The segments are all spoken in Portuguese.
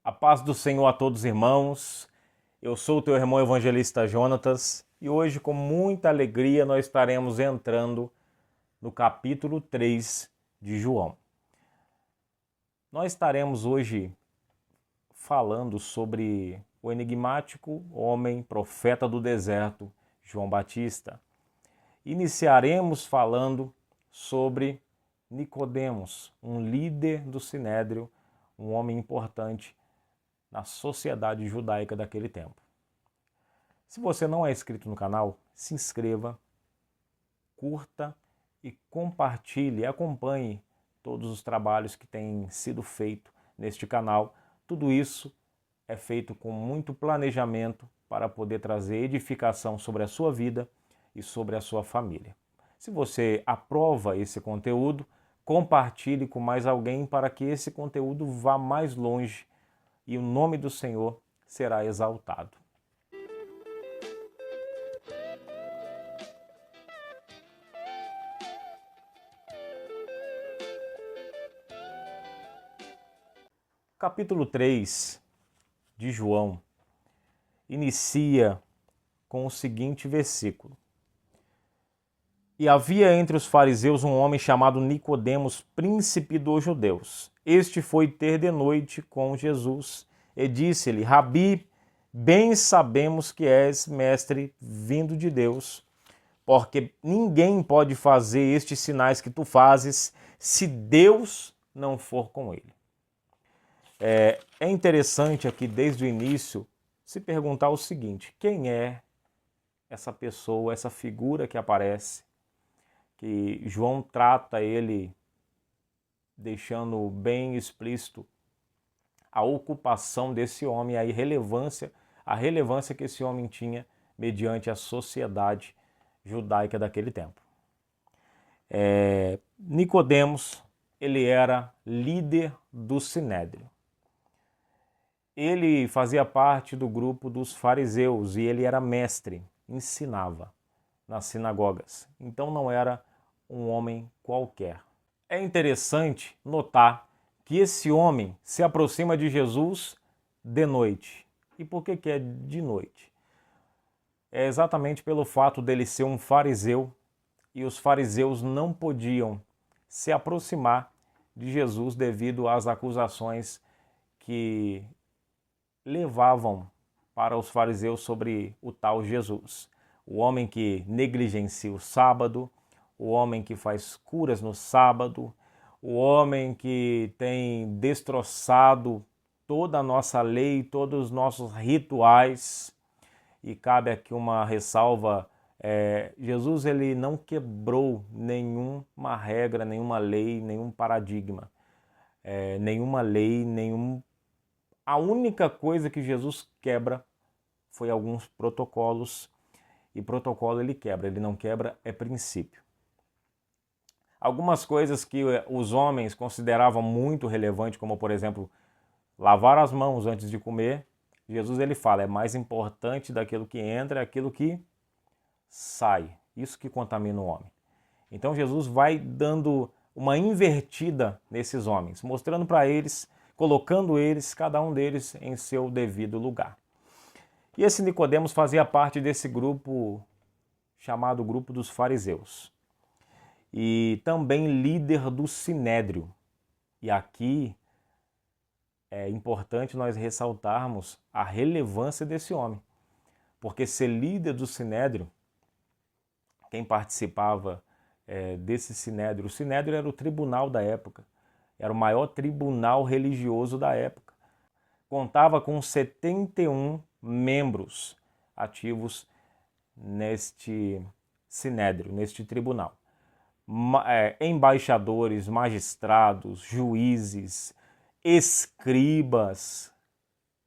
A paz do Senhor a todos, irmãos. Eu sou o teu irmão evangelista Jonatas e hoje, com muita alegria, nós estaremos entrando no capítulo 3 de João. Nós estaremos hoje falando sobre o enigmático homem profeta do deserto, João Batista. Iniciaremos falando sobre Nicodemos, um líder do Sinédrio, um homem importante na sociedade judaica daquele tempo. Se você não é inscrito no canal, se inscreva, curta e compartilhe, acompanhe todos os trabalhos que têm sido feitos neste canal. Tudo isso é feito com muito planejamento para poder trazer edificação sobre a sua vida e sobre a sua família. Se você aprova esse conteúdo, compartilhe com mais alguém para que esse conteúdo vá mais longe e o nome do Senhor será exaltado. Capítulo 3 de João inicia com o seguinte versículo. E havia entre os fariseus um homem chamado Nicodemos, príncipe dos judeus. Este foi ter de noite com Jesus e disse-lhe: Rabi, bem sabemos que és mestre vindo de Deus, porque ninguém pode fazer estes sinais que tu fazes se Deus não for com ele. É interessante aqui desde o início se perguntar o seguinte: quem é essa pessoa, essa figura que aparece, que João trata ele deixando bem explícito a ocupação desse homem, a relevância que esse homem tinha mediante a sociedade judaica daquele tempo. Nicodemos, ele era líder do Sinédrio. Ele fazia parte do grupo dos fariseus e ele era mestre, ensinava nas sinagogas. Então não era um homem qualquer. É interessante notar que esse homem se aproxima de Jesus de noite. E por que é de noite? É exatamente pelo fato dele ser um fariseu e os fariseus não podiam se aproximar de Jesus devido às acusações que levavam para os fariseus sobre o tal Jesus. O homem que negligencia o sábado, o homem que faz curas no sábado, o homem que tem destroçado toda a nossa lei, todos os nossos rituais. E cabe aqui uma ressalva, Jesus ele não quebrou nenhuma regra, nenhuma lei, nenhum paradigma, nenhuma lei, A única coisa que Jesus quebra foi alguns protocolos, e protocolo ele quebra, ele não quebra é princípio. Algumas coisas que os homens consideravam muito relevante, como por exemplo, lavar as mãos antes de comer, Jesus ele fala, é mais importante daquilo que entra, é aquilo que sai, isso que contamina o homem. Então Jesus vai dando uma invertida nesses homens, mostrando para eles, colocando eles, cada um deles, em seu devido lugar. E esse Nicodemos fazia parte desse grupo chamado grupo dos fariseus. E também líder do Sinédrio. E aqui é importante nós ressaltarmos a relevância desse homem. Porque ser líder do Sinédrio, quem participava desse Sinédrio, o Sinédrio era o tribunal da época, era o maior tribunal religioso da época. Contava com 71 membros ativos neste Sinédrio, neste tribunal. Embaixadores, magistrados, juízes, escribas,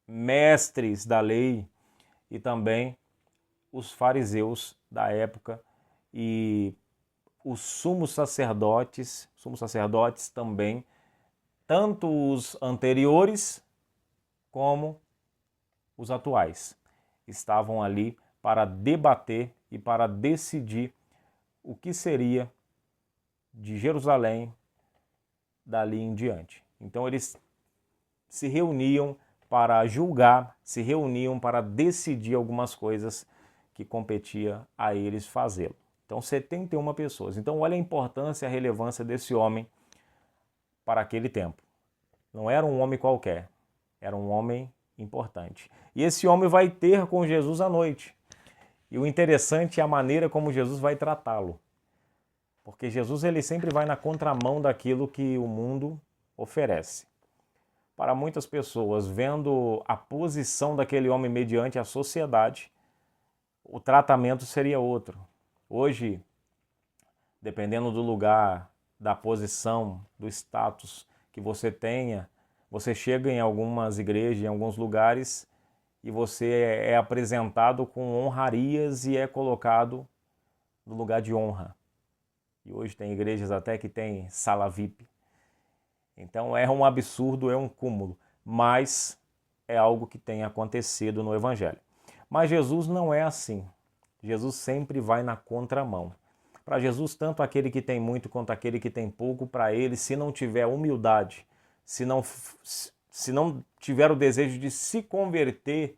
mestres da lei e também os fariseus da época e os sumos sacerdotes também, tanto os anteriores como os atuais, estavam ali para debater e para decidir o que seria de Jerusalém dali em diante. Então eles se reuniam para julgar, se reuniam para decidir algumas coisas que competia a eles fazê-lo. Então 71 pessoas. Então olha a importância e a relevância desse homem para aquele tempo. Não era um homem qualquer, era um homem importante. E esse homem vai ter com Jesus à noite. E o interessante é a maneira como Jesus vai tratá-lo. Porque Jesus ele sempre vai na contramão daquilo que o mundo oferece. Para muitas pessoas, vendo a posição daquele homem mediante a sociedade, o tratamento seria outro. Hoje, dependendo do lugar, da posição, do status que você tenha, você chega em algumas igrejas, em alguns lugares, e você é apresentado com honrarias e é colocado no lugar de honra. E hoje tem igrejas até que tem sala VIP. Então é um absurdo, é um cúmulo, mas é algo que tem acontecido no Evangelho. Mas Jesus não é assim. Jesus sempre vai na contramão. Para Jesus, tanto aquele que tem muito quanto aquele que tem pouco, para ele, se não tiver humildade, se não tiver o desejo de se converter,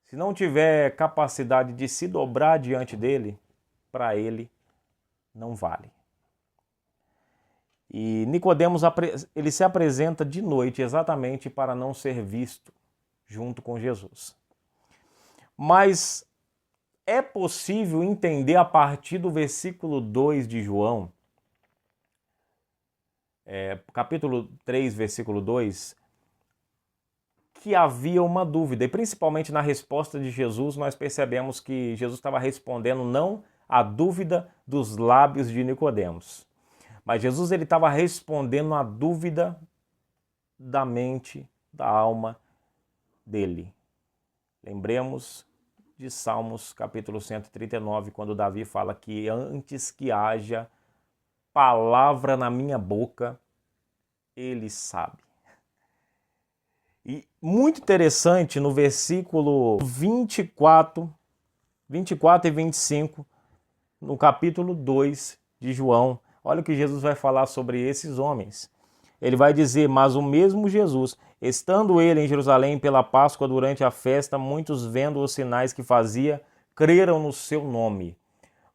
se não tiver capacidade de se dobrar diante dele, para ele não vale. E Nicodemos, ele se apresenta de noite exatamente para não ser visto junto com Jesus. Mas é possível entender a partir do versículo 2 de João, capítulo 3, versículo 2, que havia uma dúvida. E principalmente na resposta de Jesus, nós percebemos que Jesus estava respondendo não à dúvida dos lábios de Nicodemos, mas Jesus ele estava respondendo à dúvida da mente, da alma dele. Lembremos de Salmos capítulo 139, quando Davi fala que antes que haja palavra na minha boca, ele sabe. E muito interessante no versículo 24 e 25, no capítulo 2 de João, olha o que Jesus vai falar sobre esses homens. Ele vai dizer, mas o mesmo Jesus, estando ele em Jerusalém pela Páscoa durante a festa, muitos vendo os sinais que fazia, creram no seu nome.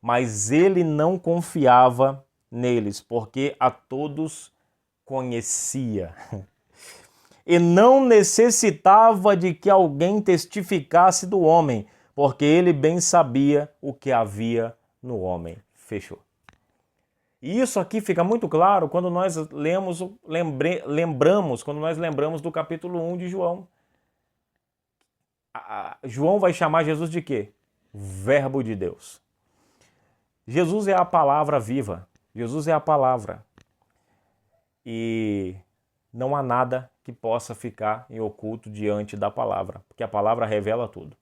Mas ele não confiava neles, porque a todos conhecia. E não necessitava de que alguém testificasse do homem, porque ele bem sabia o que havia no homem. Fechou. E isso aqui fica muito claro quando nós lembramos do capítulo 1 de João. João vai chamar Jesus de quê? Verbo de Deus. Jesus é a palavra viva. Jesus é a palavra. E não há nada que possa ficar em oculto diante da palavra, porque a palavra revela tudo.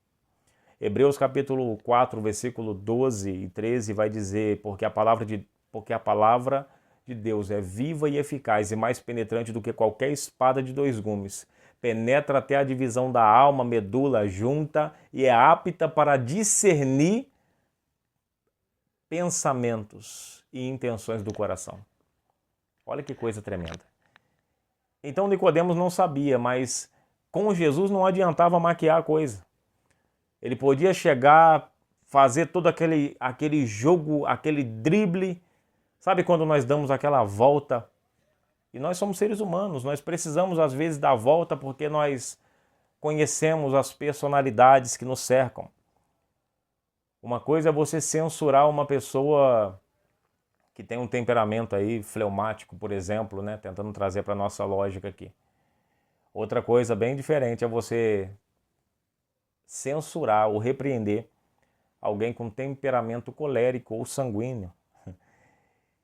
Hebreus capítulo 4, versículo 12 e 13 vai dizer, porque a palavra de Deus é viva e eficaz e mais penetrante do que qualquer espada de dois gumes. Penetra até a divisão da alma, medula, junta e é apta para discernir pensamentos e intenções do coração. Olha que coisa tremenda. Então Nicodemos não sabia, mas com Jesus não adiantava maquiar a coisa. Ele podia chegar, fazer todo aquele jogo, aquele drible. Sabe quando nós damos aquela volta? E nós somos seres humanos, nós precisamos às vezes dar volta porque nós conhecemos as personalidades que nos cercam. Uma coisa é você censurar uma pessoa que tem um temperamento aí fleumático, por exemplo, né? Tentando trazer para a nossa lógica aqui. Outra coisa bem diferente é você censurar ou repreender alguém com temperamento colérico ou sanguíneo.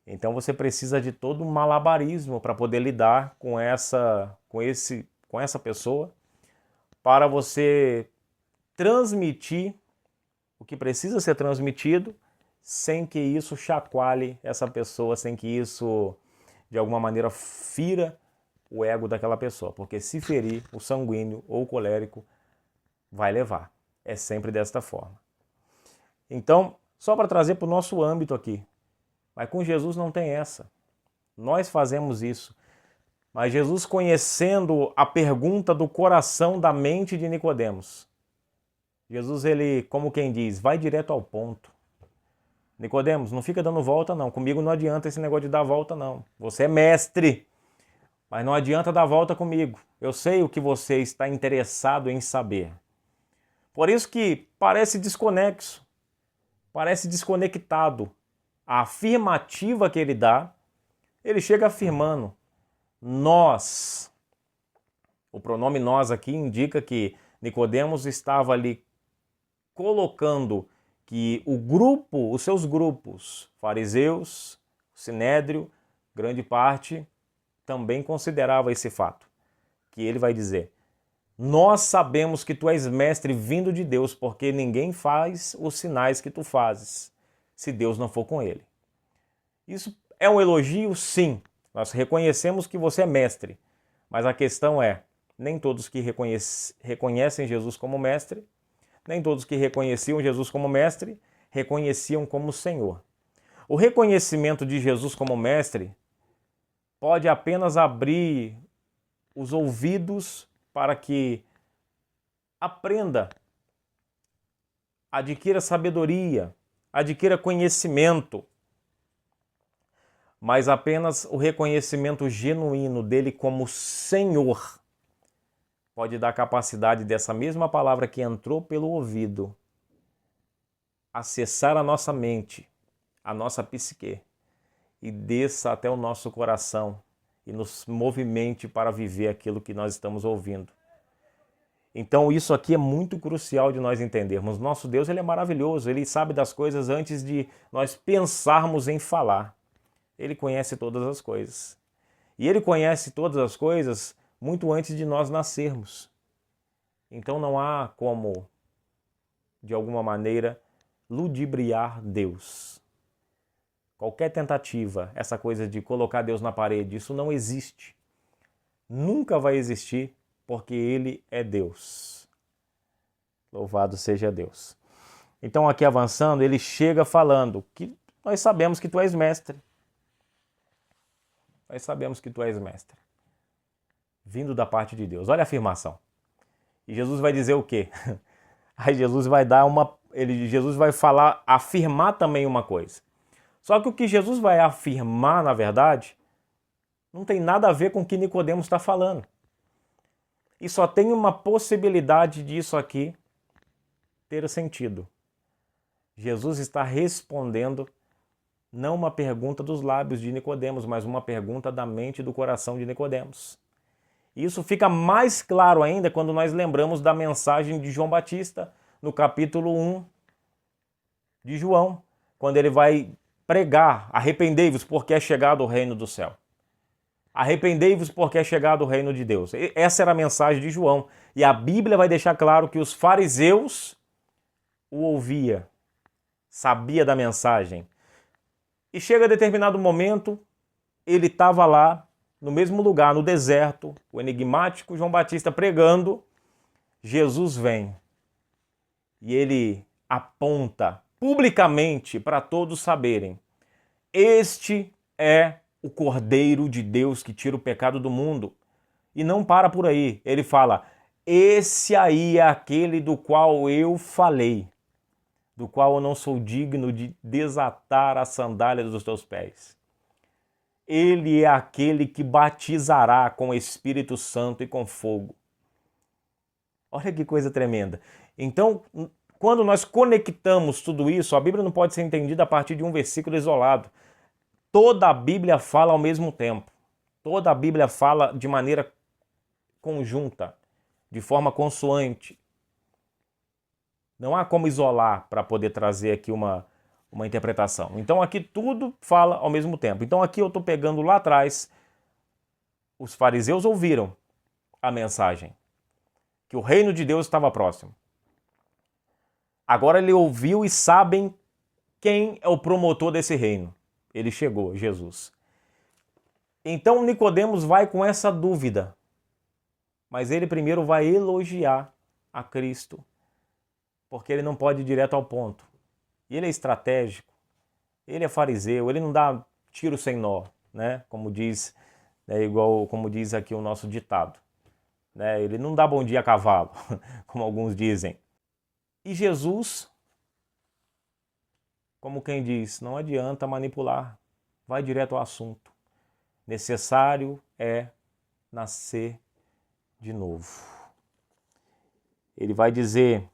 Então você precisa de todo um malabarismo para poder lidar com essa pessoa, para você transmitir o que precisa ser transmitido, sem que isso chacoalhe essa pessoa, sem que isso, de alguma maneira, fira o ego daquela pessoa. Porque se ferir, o sanguíneo ou o colérico vai levar. É sempre desta forma. Então, só para trazer para o nosso âmbito aqui, mas com Jesus não tem essa. Nós fazemos isso. Mas Jesus, conhecendo a pergunta do coração, da mente de Nicodemos, Jesus, ele, como quem diz, vai direto ao ponto. Nicodemos, não fica dando volta não, comigo não adianta esse negócio de dar volta não. Você é mestre, mas não adianta dar volta comigo. Eu sei o que você está interessado em saber. Por isso que parece desconexo, parece desconectado. A afirmativa que ele dá, ele chega afirmando, nós. O pronome nós aqui indica que Nicodemos estava ali colocando que o grupo, os seus grupos, fariseus, sinédrio, grande parte, também considerava esse fato. Que ele vai dizer, nós sabemos que tu és mestre vindo de Deus, porque ninguém faz os sinais que tu fazes, se Deus não for com ele. Isso é um elogio? Sim. Nós reconhecemos que você é mestre, mas a questão é, nem todos que reconhecem Jesus como mestre, nem todos que reconheciam Jesus como mestre, reconheciam como Senhor. O reconhecimento de Jesus como mestre pode apenas abrir os ouvidos para que aprenda, adquira sabedoria, adquira conhecimento, mas apenas o reconhecimento genuíno dele como Senhor pode dar capacidade dessa mesma palavra que entrou pelo ouvido acessar a nossa mente, a nossa psique e desça até o nosso coração e nos movimente para viver aquilo que nós estamos ouvindo. Então isso aqui é muito crucial de nós entendermos. Nosso Deus, ele é maravilhoso, ele sabe das coisas antes de nós pensarmos em falar. Ele conhece todas as coisas. E ele conhece todas as coisas muito antes de nós nascermos. Então não há como, de alguma maneira, ludibriar Deus. Qualquer tentativa, essa coisa de colocar Deus na parede, isso não existe. Nunca vai existir, porque Ele é Deus. Louvado seja Deus. Então aqui avançando, ele chega falando que nós sabemos que tu és mestre. Nós sabemos que tu és mestre. Vindo da parte de Deus. Olha a afirmação. E Jesus vai dizer o quê? Aí Jesus vai dar Jesus vai falar, afirmar também uma coisa. Só que o que Jesus vai afirmar, na verdade, não tem nada a ver com o que Nicodemos está falando. E só tem uma possibilidade disso aqui ter sentido. Jesus está respondendo não uma pergunta dos lábios de Nicodemos, mas uma pergunta da mente e do coração de Nicodemos. Isso fica mais claro ainda quando nós lembramos da mensagem de João Batista, no capítulo 1 de João, quando ele vai pregar, arrependei-vos porque é chegado o reino do céu. Arrependei-vos porque é chegado o reino de Deus. Essa era a mensagem de João. E a Bíblia vai deixar claro que os fariseus o ouviam, sabia da mensagem. E chega a determinado momento, ele estava lá, no mesmo lugar, no deserto, o enigmático João Batista pregando, Jesus vem. E ele aponta publicamente para todos saberem, este é o Cordeiro de Deus que tira o pecado do mundo. E não para por aí, ele fala, esse aí é aquele do qual eu falei, do qual eu não sou digno de desatar a sandália dos teus pés. Ele é aquele que batizará com o Espírito Santo e com fogo. Olha que coisa tremenda. Então, quando nós conectamos tudo isso, a Bíblia não pode ser entendida a partir de um versículo isolado. Toda a Bíblia fala ao mesmo tempo. Toda a Bíblia fala de maneira conjunta, de forma consoante. Não há como isolar para poder trazer aqui uma interpretação. Então aqui tudo fala ao mesmo tempo. Então aqui eu estou pegando lá atrás, os fariseus ouviram a mensagem, que o reino de Deus estava próximo. Agora ele ouviu e sabem quem é o promotor desse reino. Ele chegou, Jesus. Então Nicodemos vai com essa dúvida, mas ele primeiro vai elogiar a Cristo, porque ele não pode ir direto ao ponto. E ele é estratégico, ele é fariseu, ele não dá tiro sem nó, né? Como diz né? Igual como diz aqui o nosso ditado, né? Ele não dá bom dia a cavalo, como alguns dizem. E Jesus, como quem diz, não adianta manipular, vai direto ao assunto. Necessário é nascer de novo. Ele vai dizer: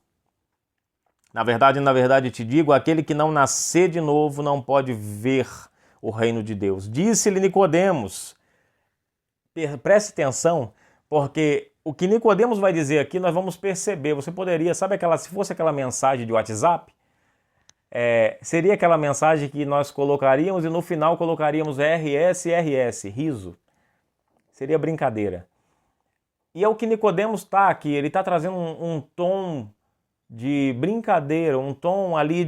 na verdade te digo, aquele que não nascer de novo não pode ver o reino de Deus. Disse-lhe Nicodemos. Preste atenção, porque o que Nicodemos vai dizer aqui nós vamos perceber. Você poderia, sabe se fosse aquela mensagem de WhatsApp, seria aquela mensagem que nós colocaríamos e no final colocaríamos RS, riso. Seria brincadeira. E é o que Nicodemos está aqui, ele está trazendo um tom de brincadeira, um tom ali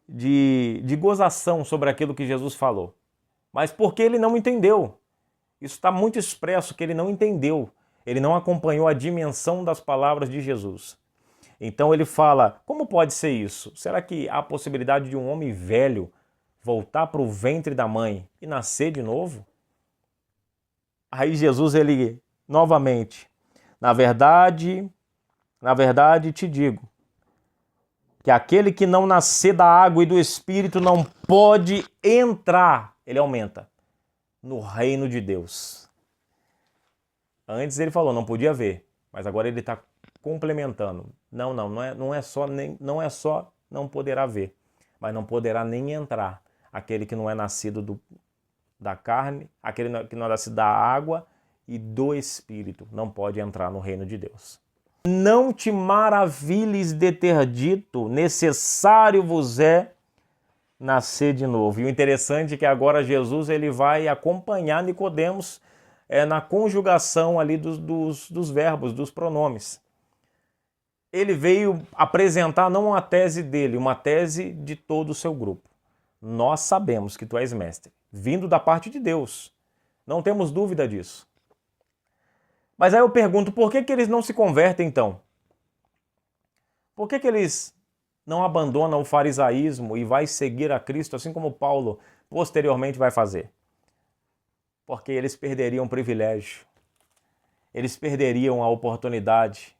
de gozação sobre aquilo que Jesus falou. Mas porque ele não entendeu. Isso está muito expresso que ele não entendeu. Ele não acompanhou a dimensão das palavras de Jesus. Então ele fala, como pode ser isso? Será que há a possibilidade de um homem velho voltar para o ventre da mãe e nascer de novo? Aí Jesus, ele, novamente, na verdade te digo, que aquele que não nascer da água e do Espírito não pode entrar, ele aumenta, no reino de Deus. Antes ele falou, não podia ver, mas agora ele está complementando. Não é só não poderá ver, mas não poderá nem entrar. Aquele que não é nascido da carne, aquele que não é nascido da água e do Espírito, não pode entrar no reino de Deus. Não te maravilhes de ter dito, necessário vos é nascer de novo. E o interessante é que agora Jesus ele vai acompanhar Nicodemos na conjugação ali dos verbos, dos pronomes. Ele veio apresentar não uma tese dele, uma tese de todo o seu grupo. Nós sabemos que tu és mestre, vindo da parte de Deus. Não temos dúvida disso. Mas aí eu pergunto, por que eles não se convertem então? Por que eles não abandonam o farisaísmo e vai seguir a Cristo, assim como Paulo posteriormente vai fazer? Porque eles perderiam o privilégio, eles perderiam a oportunidade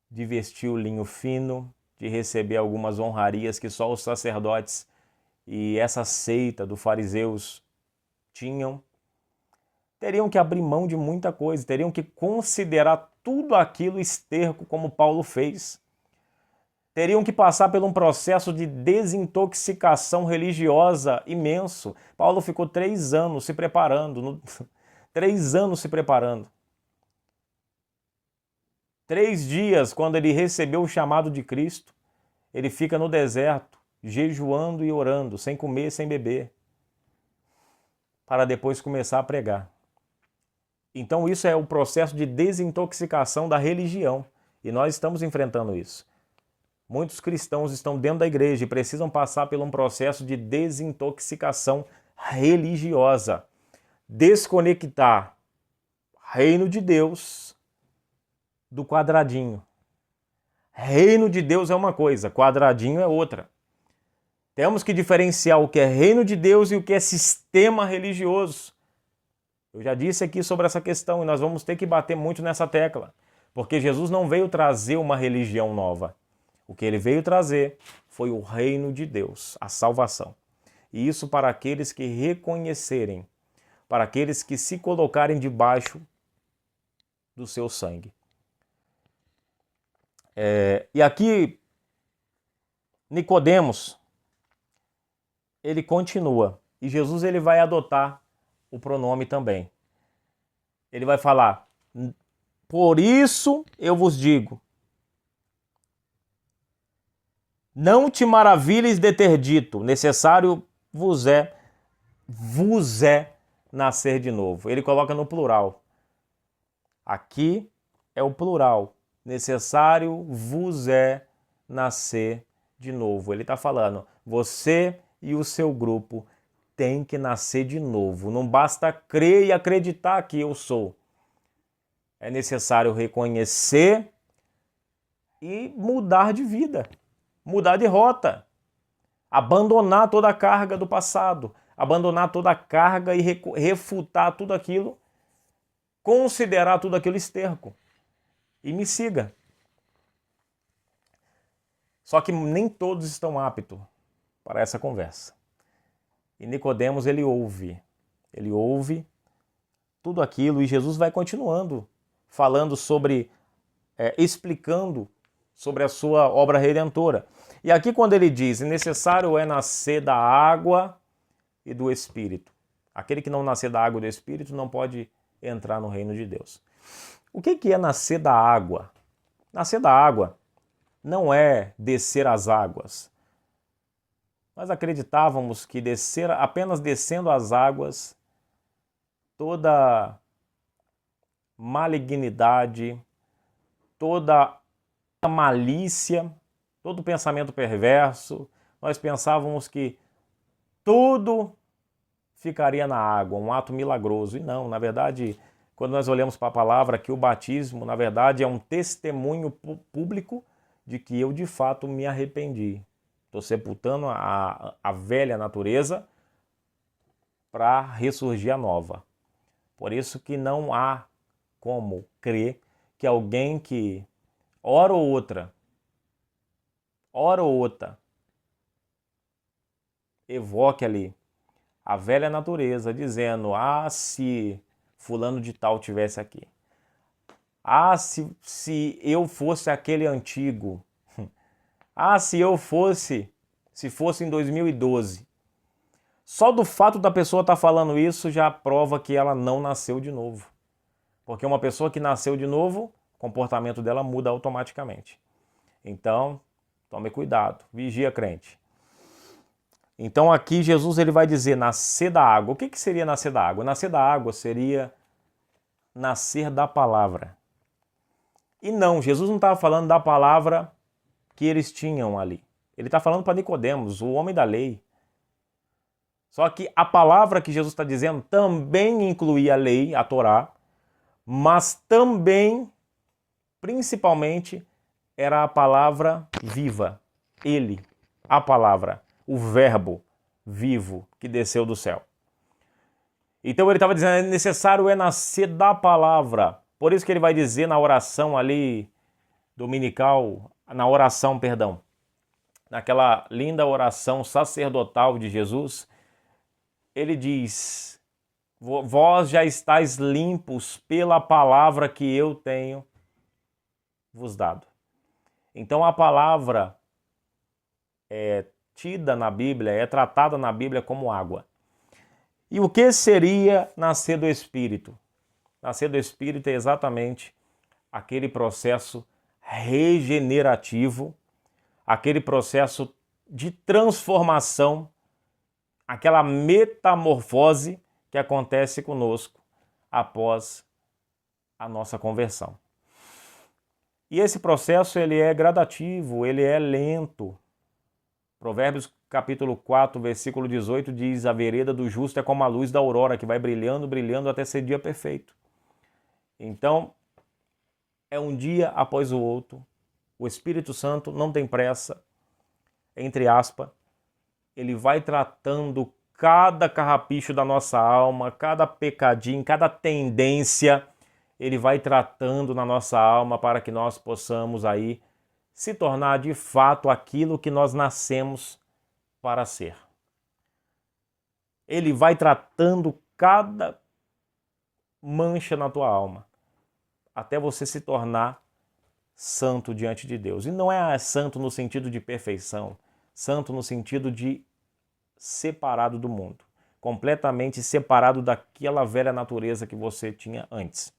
de vestir o linho fino, de receber algumas honrarias que só os sacerdotes e essa seita dos fariseus tinham. Teriam que abrir mão de muita coisa, teriam que considerar tudo aquilo esterco como Paulo fez. Teriam que passar por um processo de desintoxicação religiosa imenso. Paulo ficou 3 anos se preparando, 3 anos se preparando. 3 dias, quando ele recebeu o chamado de Cristo, ele fica no deserto, jejuando e orando, sem comer, sem beber, para depois começar a pregar. Então isso é o processo de desintoxicação da religião, e nós estamos enfrentando isso. Muitos cristãos estão dentro da igreja e precisam passar por um processo de desintoxicação religiosa. Desconectar reino de Deus do quadradinho. Reino de Deus é uma coisa, quadradinho é outra. Temos que diferenciar o que é reino de Deus e o que é sistema religioso. Eu já disse aqui sobre essa questão e nós vamos ter que bater muito nessa tecla, porque Jesus não veio trazer uma religião nova. O que ele veio trazer foi o reino de Deus, a salvação. E isso para aqueles que reconhecerem, para aqueles que se colocarem debaixo do seu sangue. E aqui, Nicodemos, ele continua. E Jesus ele vai adotar o pronome também. Ele vai falar, por isso eu vos digo, não te maravilhes de ter dito, necessário vos é nascer de novo. Ele coloca no plural. Aqui é o plural. Necessário vos é nascer de novo. Ele está falando, você e o seu grupo têm que nascer de novo. Não basta crer e acreditar que eu sou. É necessário reconhecer e mudar de vida. Mudar de rota, abandonar toda a carga do passado, abandonar toda a carga e refutar tudo aquilo, considerar tudo aquilo esterco e me siga. Só que nem todos estão aptos para essa conversa. E Nicodemos, ele ouve tudo aquilo e Jesus vai continuando falando sobre, explicando sobre a sua obra redentora. E aqui quando ele diz, necessário é nascer da água e do Espírito. Aquele que não nascer da água e do Espírito não pode entrar no reino de Deus. O que é nascer da água? Nascer da água não é descer as águas. Nós acreditávamos que apenas descendo as águas, toda malignidade, toda malícia, todo pensamento perverso, nós pensávamos que tudo ficaria na água, um ato milagroso. E não, na verdade, quando nós olhamos para a palavra, que o batismo, na verdade, é um testemunho público de que eu, de fato, me arrependi. Estou sepultando a velha natureza para ressurgir a nova. Por isso que não há como crer que alguém que hora ou outra, evoque ali a velha natureza, dizendo, se fulano de tal tivesse aqui. Se eu fosse aquele antigo. Se fosse em 2012. Só do fato da pessoa estar falando isso já prova que ela não nasceu de novo. Porque uma pessoa que nasceu de novo, o comportamento dela muda automaticamente. Então, tome cuidado, vigia, crente. Então aqui Jesus ele vai dizer nascer da água. O que seria nascer da água? Nascer da água seria nascer da palavra. E não, Jesus não estava falando da palavra que eles tinham ali. Ele está falando para Nicodemos, o homem da lei. Só que a palavra que Jesus está dizendo também incluía a lei, a Torá, mas também, principalmente, era a palavra viva. Ele, a palavra, o verbo vivo que desceu do céu. Então ele estava dizendo, necessário é nascer da palavra. Por isso que ele vai dizer na oração ali, dominical, naquela linda oração sacerdotal de Jesus, ele diz, vós já estáis limpos pela palavra que eu tenho vos dado. Então a palavra é tida na Bíblia, é tratada na Bíblia como água. E o que seria nascer do Espírito? Nascer do Espírito é exatamente aquele processo regenerativo, aquele processo de transformação, aquela metamorfose que acontece conosco após a nossa conversão. E esse processo ele é gradativo, ele é lento. Provérbios capítulo 4, versículo 18 diz, a vereda do justo é como a luz da aurora, que vai brilhando, brilhando até ser dia perfeito. Então, é um dia após o outro. O Espírito Santo não tem pressa, entre aspas, ele vai tratando cada carrapicho da nossa alma, cada pecadinho, cada tendência, ele vai tratando na nossa alma para que nós possamos aí se tornar de fato aquilo que nós nascemos para ser. Ele vai tratando cada mancha na tua alma, até você se tornar santo diante de Deus. E não é santo no sentido de perfeição, santo no sentido de separado do mundo, completamente separado daquela velha natureza que você tinha antes.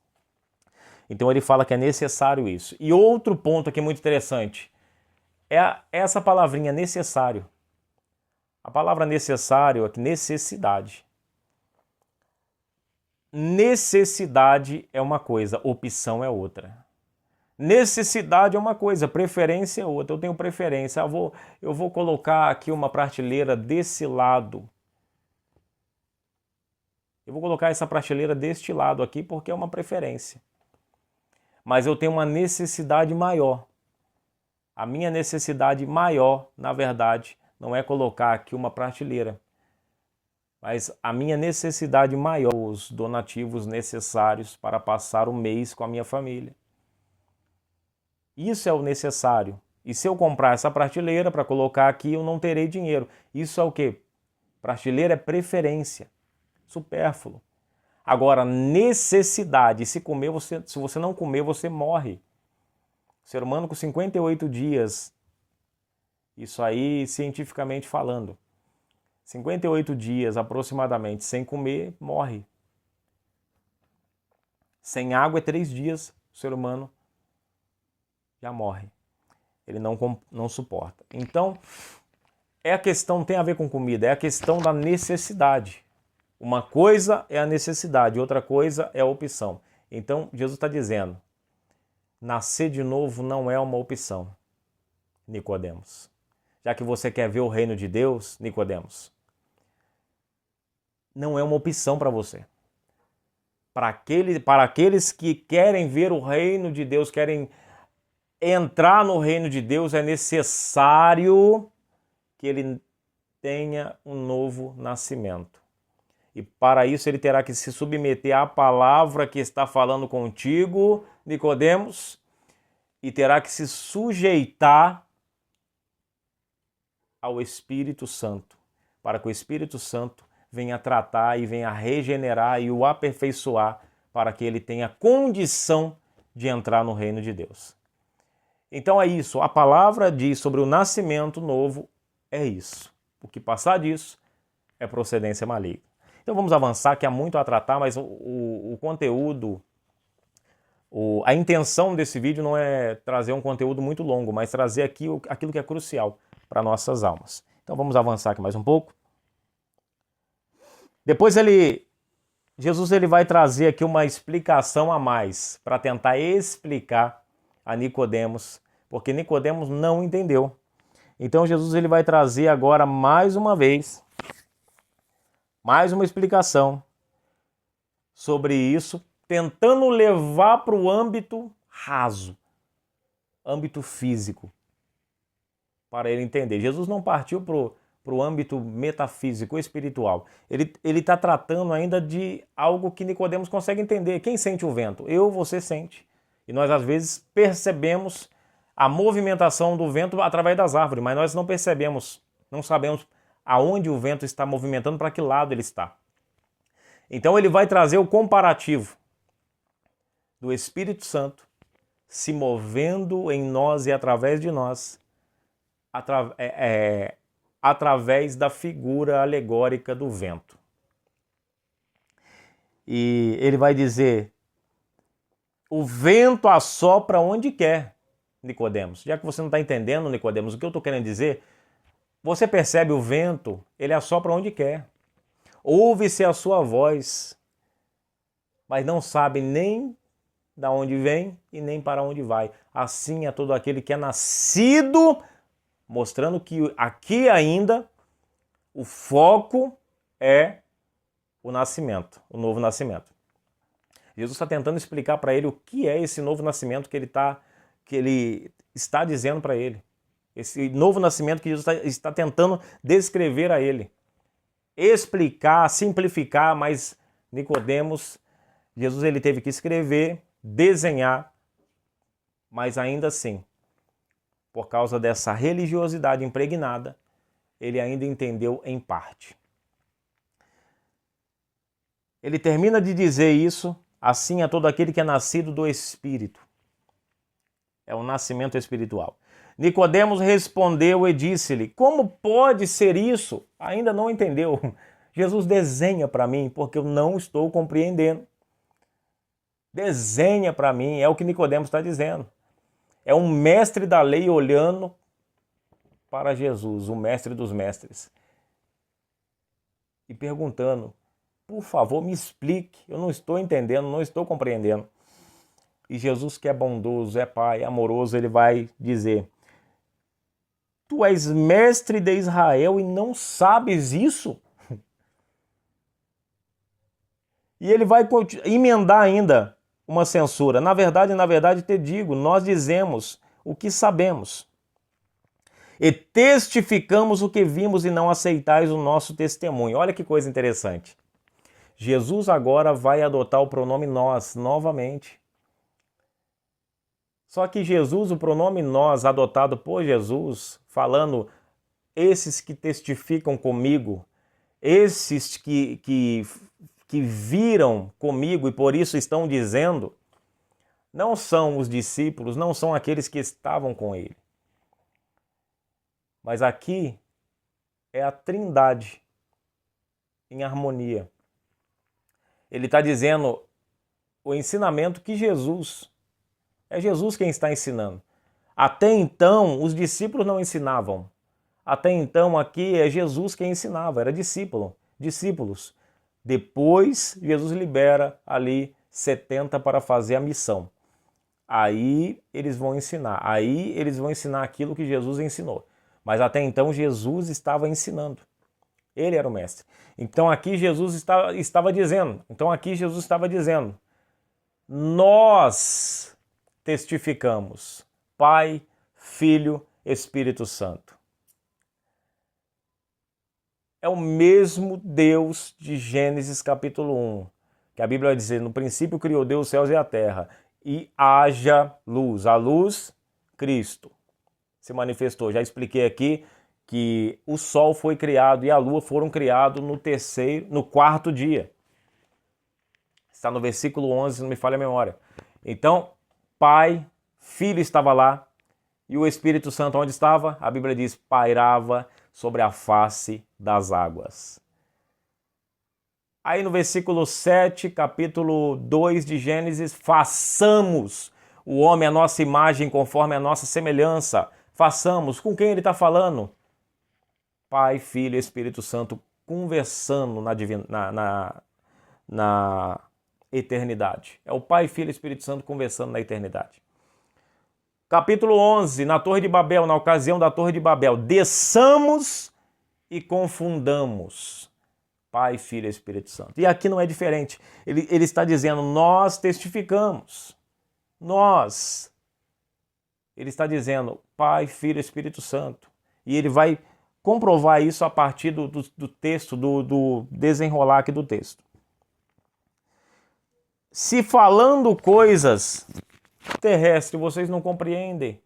Então ele fala que é necessário isso. E outro ponto aqui muito interessante é essa palavrinha necessário. A palavra necessário aqui, necessidade. Necessidade é uma coisa, opção é outra. Necessidade é uma coisa, preferência é outra. Eu tenho preferência. Eu vou colocar aqui uma prateleira desse lado. Eu vou colocar essa prateleira deste lado aqui porque é uma preferência. Mas eu tenho uma necessidade maior. A minha necessidade maior, na verdade, não é colocar aqui uma prateleira. mas a minha necessidade maior, os donativos necessários para passar o mês com a minha família. Isso é o necessário. E se eu comprar essa prateleira para colocar aqui, eu não terei dinheiro. Isso é o quê? Prateleira é preferência, supérfluo. Agora, necessidade, se você não comer, você morre. O ser humano com 58 dias, isso aí cientificamente falando, 58 dias aproximadamente sem comer, morre. Sem água é 3 dias, o ser humano já morre. Ele não suporta. Então, a questão tem a ver com comida, é a questão da necessidade. Uma coisa é a necessidade, outra coisa é a opção. Então, Jesus está dizendo, nascer de novo não é uma opção, Nicodemos. Já que você quer ver o reino de Deus, Nicodemos, não é uma opção para você. Para aqueles que querem ver o reino de Deus, querem entrar no reino de Deus, é necessário que ele tenha um novo nascimento. E para isso ele terá que se submeter à palavra que está falando contigo, Nicodemos, e terá que se sujeitar ao Espírito Santo, para que o Espírito Santo venha tratar e venha regenerar e o aperfeiçoar para que ele tenha condição de entrar no reino de Deus. Então é isso, a palavra diz sobre o nascimento novo, é isso. O que passar disso é procedência maligna. Então vamos avançar, que há muito a tratar, mas o conteúdo, a intenção desse vídeo não é trazer um conteúdo muito longo, mas trazer aqui aquilo que é crucial para nossas almas. Então vamos avançar aqui mais um pouco. Depois Jesus vai trazer aqui uma explicação a mais para tentar explicar a Nicodemos, porque Nicodemos não entendeu. Então Jesus vai trazer agora mais uma vez, mais uma explicação sobre isso, tentando levar para o âmbito raso, âmbito físico, para ele entender. Jesus não partiu para o âmbito metafísico, espiritual. Ele está tratando ainda de algo que Nicodemos consegue entender. Quem sente o vento? Você sente. E nós, às vezes, percebemos a movimentação do vento através das árvores, mas nós não percebemos, não sabemos aonde o vento está movimentando, para que lado ele está. Então ele vai trazer o comparativo do Espírito Santo se movendo em nós e através de nós, através da figura alegórica do vento. E ele vai dizer, o vento assopra onde quer, Nicodemos. Já que você não está entendendo, Nicodemos, o que eu estou querendo dizer, você percebe o vento, ele assopra onde quer. Ouve-se a sua voz, mas não sabe nem de onde vem e nem para onde vai. Assim é todo aquele que é nascido, mostrando que aqui ainda o foco é o nascimento, o novo nascimento. Jesus está tentando explicar para ele o que é esse novo nascimento que ele está dizendo para ele. Esse novo nascimento que Jesus está tentando descrever a ele. Explicar, simplificar, mas Nicodemos, Jesus ele teve que escrever, desenhar, mas ainda assim, por causa dessa religiosidade impregnada, ele ainda entendeu em parte. Ele termina de dizer isso, assim é todo aquele que é nascido do Espírito. É o nascimento espiritual. Nicodemos respondeu e disse-lhe, como pode ser isso? Ainda não entendeu. Jesus desenha para mim, porque eu não estou compreendendo. Desenha para mim, é o que Nicodemos está dizendo. É um mestre da lei olhando para Jesus, o mestre dos mestres, e perguntando, por favor, me explique, eu não estou entendendo, não estou compreendendo. E Jesus, que é bondoso, é Pai, amoroso, ele vai dizer, tu és mestre de Israel e não sabes isso? E ele vai emendar ainda uma censura. Na verdade, te digo, nós dizemos o que sabemos. e testificamos o que vimos e não aceitais o nosso testemunho. Olha que coisa interessante. Jesus agora vai adotar o pronome nós novamente. Só que Jesus, o pronome nós adotado por Jesus, falando esses que testificam comigo, esses que viram comigo e por isso estão dizendo, não são os discípulos, não são aqueles que estavam com ele. Mas aqui é a Trindade em harmonia. Ele está dizendo o ensinamento que é Jesus quem está ensinando. Até então, os discípulos não ensinavam. Até então, aqui é Jesus quem ensinava, era discípulos. Depois, Jesus libera ali 70 para fazer a missão. Aí eles vão ensinar. Aí eles vão ensinar aquilo que Jesus ensinou. Mas até então, Jesus estava ensinando. Ele era o mestre. Então aqui Jesus estava dizendo. Nós testificamos. Pai, Filho, Espírito Santo. É o mesmo Deus de Gênesis capítulo 1, que a Bíblia vai dizer, no princípio criou Deus os céus e a terra, e haja luz. A luz, Cristo, se manifestou. Já expliquei aqui que o sol foi criado e a lua foram criados no quarto dia. Está no versículo 11, se não me falha a memória. Então, Pai, Filho estava lá, e o Espírito Santo onde estava? A Bíblia diz, pairava sobre a face das águas. Aí no versículo 7, capítulo 2 de Gênesis, façamos o homem a nossa imagem conforme a nossa semelhança. Façamos. Com quem ele está falando? Pai, Filho e Espírito Santo conversando na eternidade. É o Pai, Filho e Espírito Santo conversando na eternidade. Capítulo 11, na Torre de Babel, na ocasião da Torre de Babel, desçamos e confundamos Pai, Filho e Espírito Santo. E aqui não é diferente. Ele está dizendo, nós testificamos. Nós. Ele está dizendo, Pai, Filho e Espírito Santo. E ele vai comprovar isso a partir do texto, do desenrolar aqui do texto. Se falando coisas terrestres vocês não compreendem,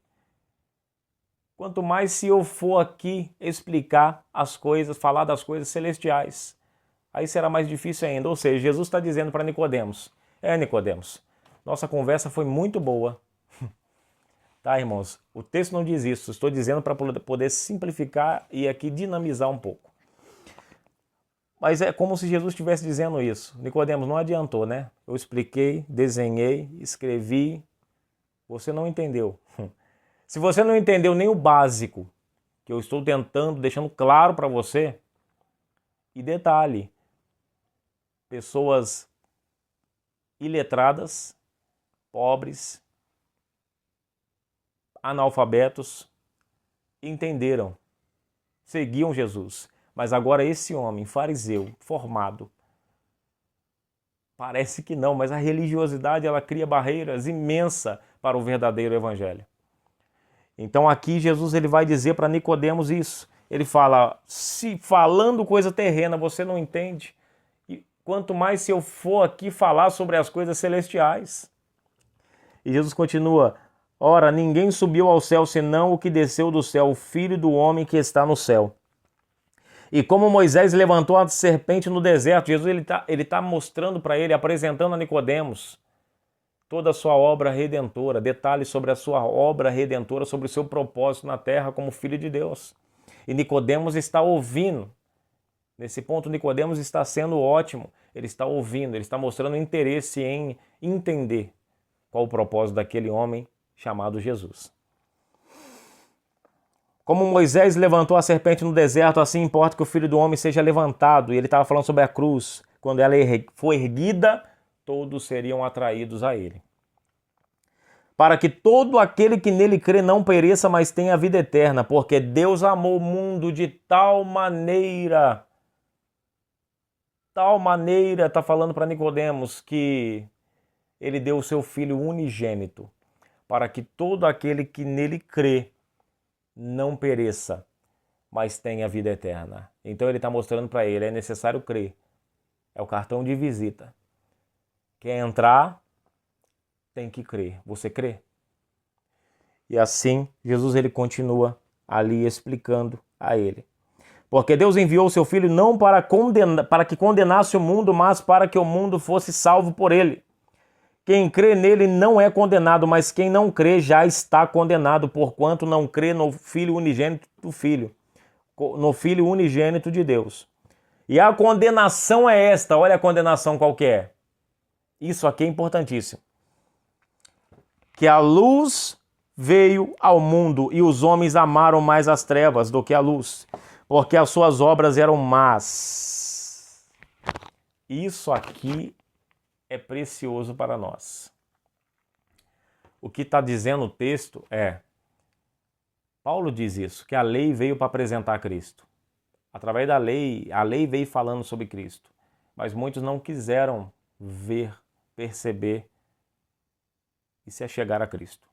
quanto mais se eu for aqui explicar as coisas, falar das coisas celestiais, aí será mais difícil ainda. Ou seja, Jesus está dizendo para Nicodemos, Nicodemos, nossa conversa foi muito boa. Tá, irmãos? O texto não diz isso, estou dizendo para poder simplificar e aqui dinamizar um pouco. Mas é como se Jesus estivesse dizendo isso. Nicodemos, não adiantou, né? Eu expliquei, desenhei, escrevi, você não entendeu. Se você não entendeu nem o básico, que eu estou tentando, deixando claro para você, e detalhe, pessoas iletradas, pobres, analfabetos, entenderam, seguiam Jesus. Mas agora esse homem, fariseu, formado, parece que não, mas a religiosidade ela cria barreiras imensas para o verdadeiro evangelho. Então aqui Jesus ele vai dizer para Nicodemos isso. Ele fala, se falando coisa terrena você não entende, e quanto mais se eu for aqui falar sobre as coisas celestiais. E Jesus continua, ora, ninguém subiu ao céu senão o que desceu do céu, o Filho do homem que está no céu. E como Moisés levantou a serpente no deserto, Jesus ele tá mostrando para ele, apresentando a Nicodemos toda a sua obra redentora, detalhes sobre a sua obra redentora, sobre o seu propósito na terra como filho de Deus. E Nicodemos está ouvindo. Nesse ponto, Nicodemos está sendo ótimo. Ele está ouvindo, ele está mostrando interesse em entender qual o propósito daquele homem chamado Jesus. Como Moisés levantou a serpente no deserto, assim importa que o Filho do Homem seja levantado. E ele estava falando sobre a cruz. Quando ela for erguida, todos seriam atraídos a ele. Para que todo aquele que nele crê não pereça, mas tenha a vida eterna. Porque Deus amou o mundo de tal maneira, está falando para Nicodemos, que ele deu o seu Filho unigênito. Para que todo aquele que nele crê não pereça, mas tenha vida eterna. Então ele está mostrando para ele, é necessário crer. É o cartão de visita. Quer entrar, tem que crer. Você crê? E assim, Jesus ele continua ali explicando a ele. Porque Deus enviou o seu Filho não para que condenasse o mundo, mas para que o mundo fosse salvo por ele. Quem crê nele não é condenado, mas quem não crê já está condenado, porquanto não crê no Filho unigênito do Filho, no Filho unigênito de Deus. E a condenação é esta, olha a condenação qual que é. Isso aqui é importantíssimo. Que a luz veio ao mundo e os homens amaram mais as trevas do que a luz, porque as suas obras eram más. Isso aqui é precioso para nós. O que está dizendo o texto é, Paulo diz isso, que a lei veio para apresentar Cristo. Através da lei, a lei veio falando sobre Cristo. Mas muitos não quiseram ver, perceber e se achegar a Cristo.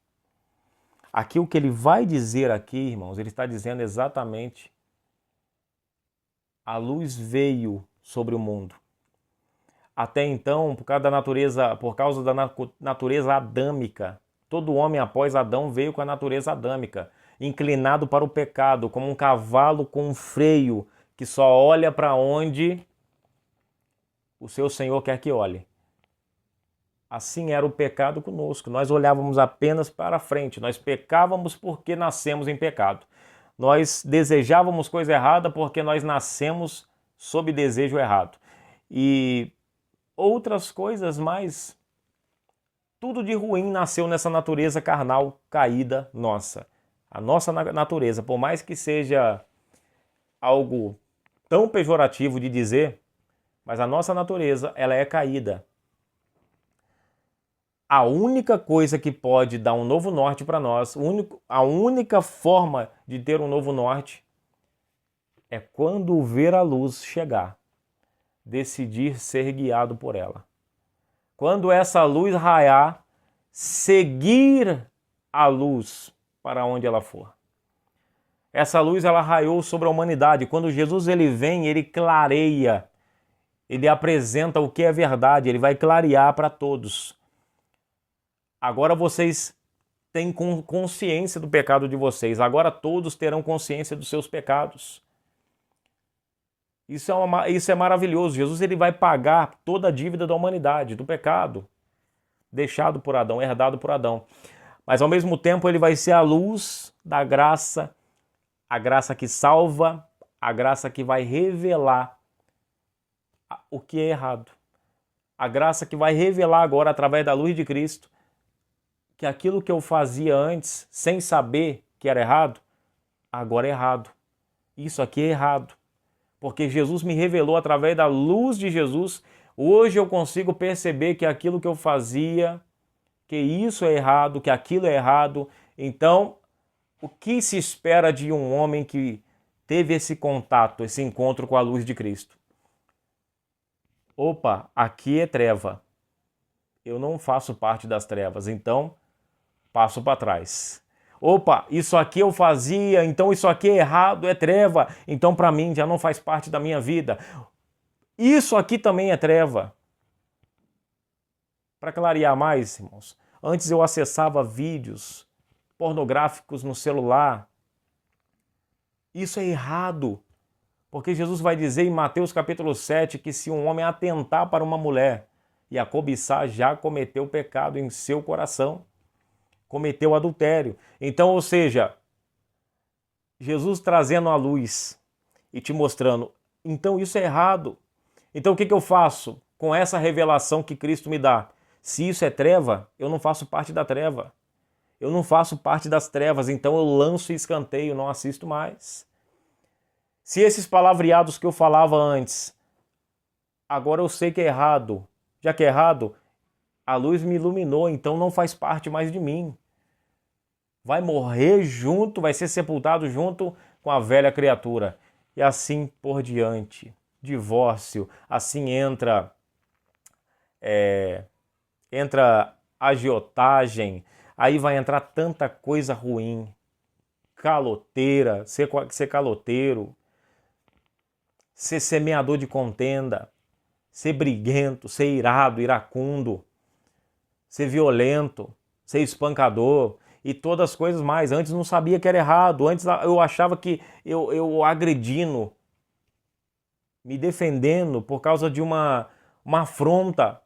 Aqui o que ele vai dizer aqui, irmãos, ele está dizendo exatamente a luz veio sobre o mundo. Até então, por causa da natureza adâmica, todo homem após Adão veio com a natureza adâmica, inclinado para o pecado, como um cavalo com um freio que só olha para onde o seu Senhor quer que olhe. Assim era o pecado conosco. Nós olhávamos apenas para frente. Nós pecávamos porque nascemos em pecado. Nós desejávamos coisa errada porque nós nascemos sob desejo errado. E outras coisas mais. Tudo de ruim nasceu nessa natureza carnal caída nossa. A nossa natureza, por mais que seja algo tão pejorativo de dizer, mas a nossa natureza, ela é caída. A única coisa que pode dar um novo norte para nós, a única forma de ter um novo norte é quando ver a luz chegar, decidir ser guiado por ela. Quando essa luz raiar, seguir a luz para onde ela for. Essa luz ela raiou sobre a humanidade. Quando Jesus ele vem, ele clareia, ele apresenta o que é verdade, ele vai clarear para todos. Agora vocês têm consciência do pecado de vocês. Agora todos terão consciência dos seus pecados. Isso é maravilhoso. Jesus ele vai pagar toda a dívida da humanidade, do pecado, deixado por Adão, herdado por Adão. Mas ao mesmo tempo ele vai ser a luz da graça, a graça que salva, a graça que vai revelar o que é errado. A graça que vai revelar agora, através da luz de Cristo, que aquilo que eu fazia antes, sem saber que era errado, agora é errado. Isso aqui é errado. Porque Jesus me revelou através da luz de Jesus. Hoje eu consigo perceber que aquilo que eu fazia, que isso é errado, que aquilo é errado. Então, o que se espera de um homem que teve esse contato, esse encontro com a luz de Cristo? Opa, aqui é treva. Eu não faço parte das trevas, então passo para trás. Opa, isso aqui eu fazia, então isso aqui é errado, é treva, então para mim já não faz parte da minha vida. Isso aqui também é treva. Para clarear mais, irmãos, antes eu acessava vídeos pornográficos no celular. Isso é errado, porque Jesus vai dizer em Mateus capítulo 7 que se um homem atentar para uma mulher e a cobiçar, já cometeu pecado em seu coração. Cometeu adultério. Então, ou seja, Jesus trazendo a luz e te mostrando, então isso é errado. Então o que eu faço com essa revelação que Cristo me dá? Se isso é treva, eu não faço parte da treva. Eu não faço parte das trevas, então eu lanço e escanteio, não assisto mais. Se esses palavreados que eu falava antes, agora eu sei que é errado, já que é errado, a luz me iluminou, então não faz parte mais de mim. Vai morrer junto, vai ser sepultado junto com a velha criatura. E assim por diante. Divórcio, assim entra agiotagem, aí vai entrar tanta coisa ruim. caloteira, ser caloteiro, ser semeador de contenda, ser briguento, ser irado, iracundo, ser violento, ser espancador e todas as coisas mais. Antes não sabia que era errado, antes eu achava que eu agredindo, me defendendo por causa de uma afronta,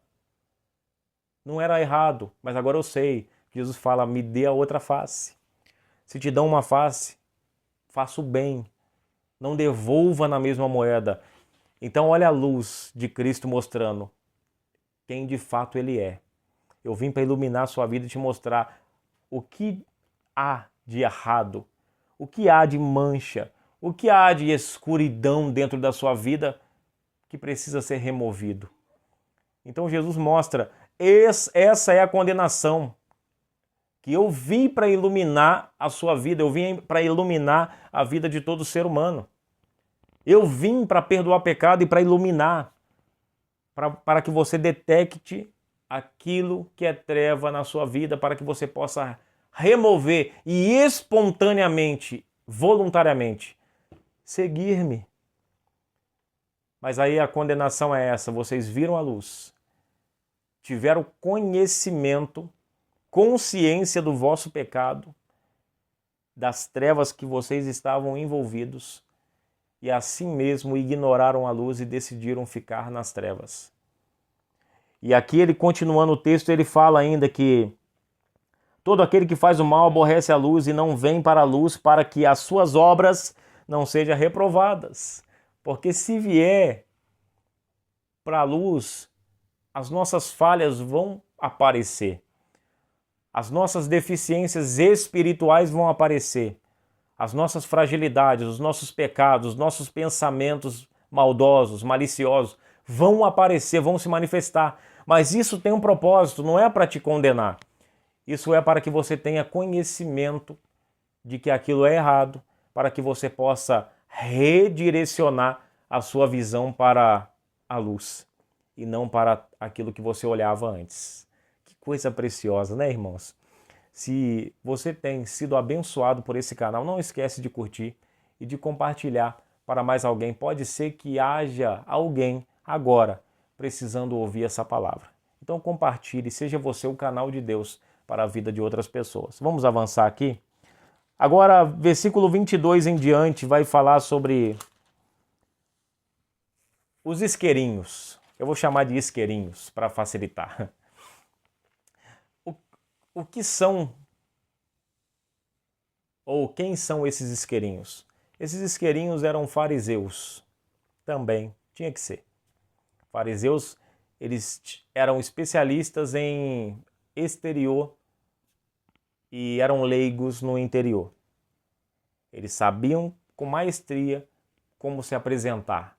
não era errado, mas agora eu sei. Jesus fala, me dê a outra face. Se te dão uma face, faça o bem, não devolva na mesma moeda. Então olha a luz de Cristo mostrando quem de fato Ele é. Eu vim para iluminar a sua vida e te mostrar o que há de errado, o que há de mancha, o que há de escuridão dentro da sua vida que precisa ser removido. Então Jesus mostra, essa é a condenação, que eu vim para iluminar a sua vida, eu vim para iluminar a vida de todo ser humano. Eu vim para perdoar pecado e para iluminar, para que você detecte aquilo que é treva na sua vida, para que você possa remover e espontaneamente, voluntariamente, seguir-me. Mas aí a condenação é essa, vocês viram a luz, tiveram conhecimento, consciência do vosso pecado, das trevas que vocês estavam envolvidos, e assim mesmo ignoraram a luz e decidiram ficar nas trevas. E aqui ele, continuando o texto, ele fala ainda que todo aquele que faz o mal aborrece a luz e não vem para a luz para que as suas obras não sejam reprovadas. Porque se vier para a luz, as nossas falhas vão aparecer. As nossas deficiências espirituais vão aparecer. As nossas fragilidades, os nossos pecados, os nossos pensamentos maldosos, maliciosos, vão aparecer, vão se manifestar. Mas isso tem um propósito, não é para te condenar. Isso é para que você tenha conhecimento de que aquilo é errado, para que você possa redirecionar a sua visão para a luz e não para aquilo que você olhava antes. Que coisa preciosa, né, irmãos? Se você tem sido abençoado por esse canal, não esquece de curtir e de compartilhar para mais alguém. Pode ser que haja alguém agora precisando ouvir essa palavra. Então compartilhe, seja você o canal de Deus para a vida de outras pessoas. Vamos avançar aqui? Agora, versículo 22 em diante vai falar sobre os isqueirinhos. Eu vou chamar de isqueirinhos para facilitar. O que são, ou quem são esses isqueirinhos? Esses isqueirinhos eram fariseus, também, tinha que ser. Fariseus, eles eram especialistas em exterior e eram leigos no interior. Eles sabiam com maestria como se apresentar,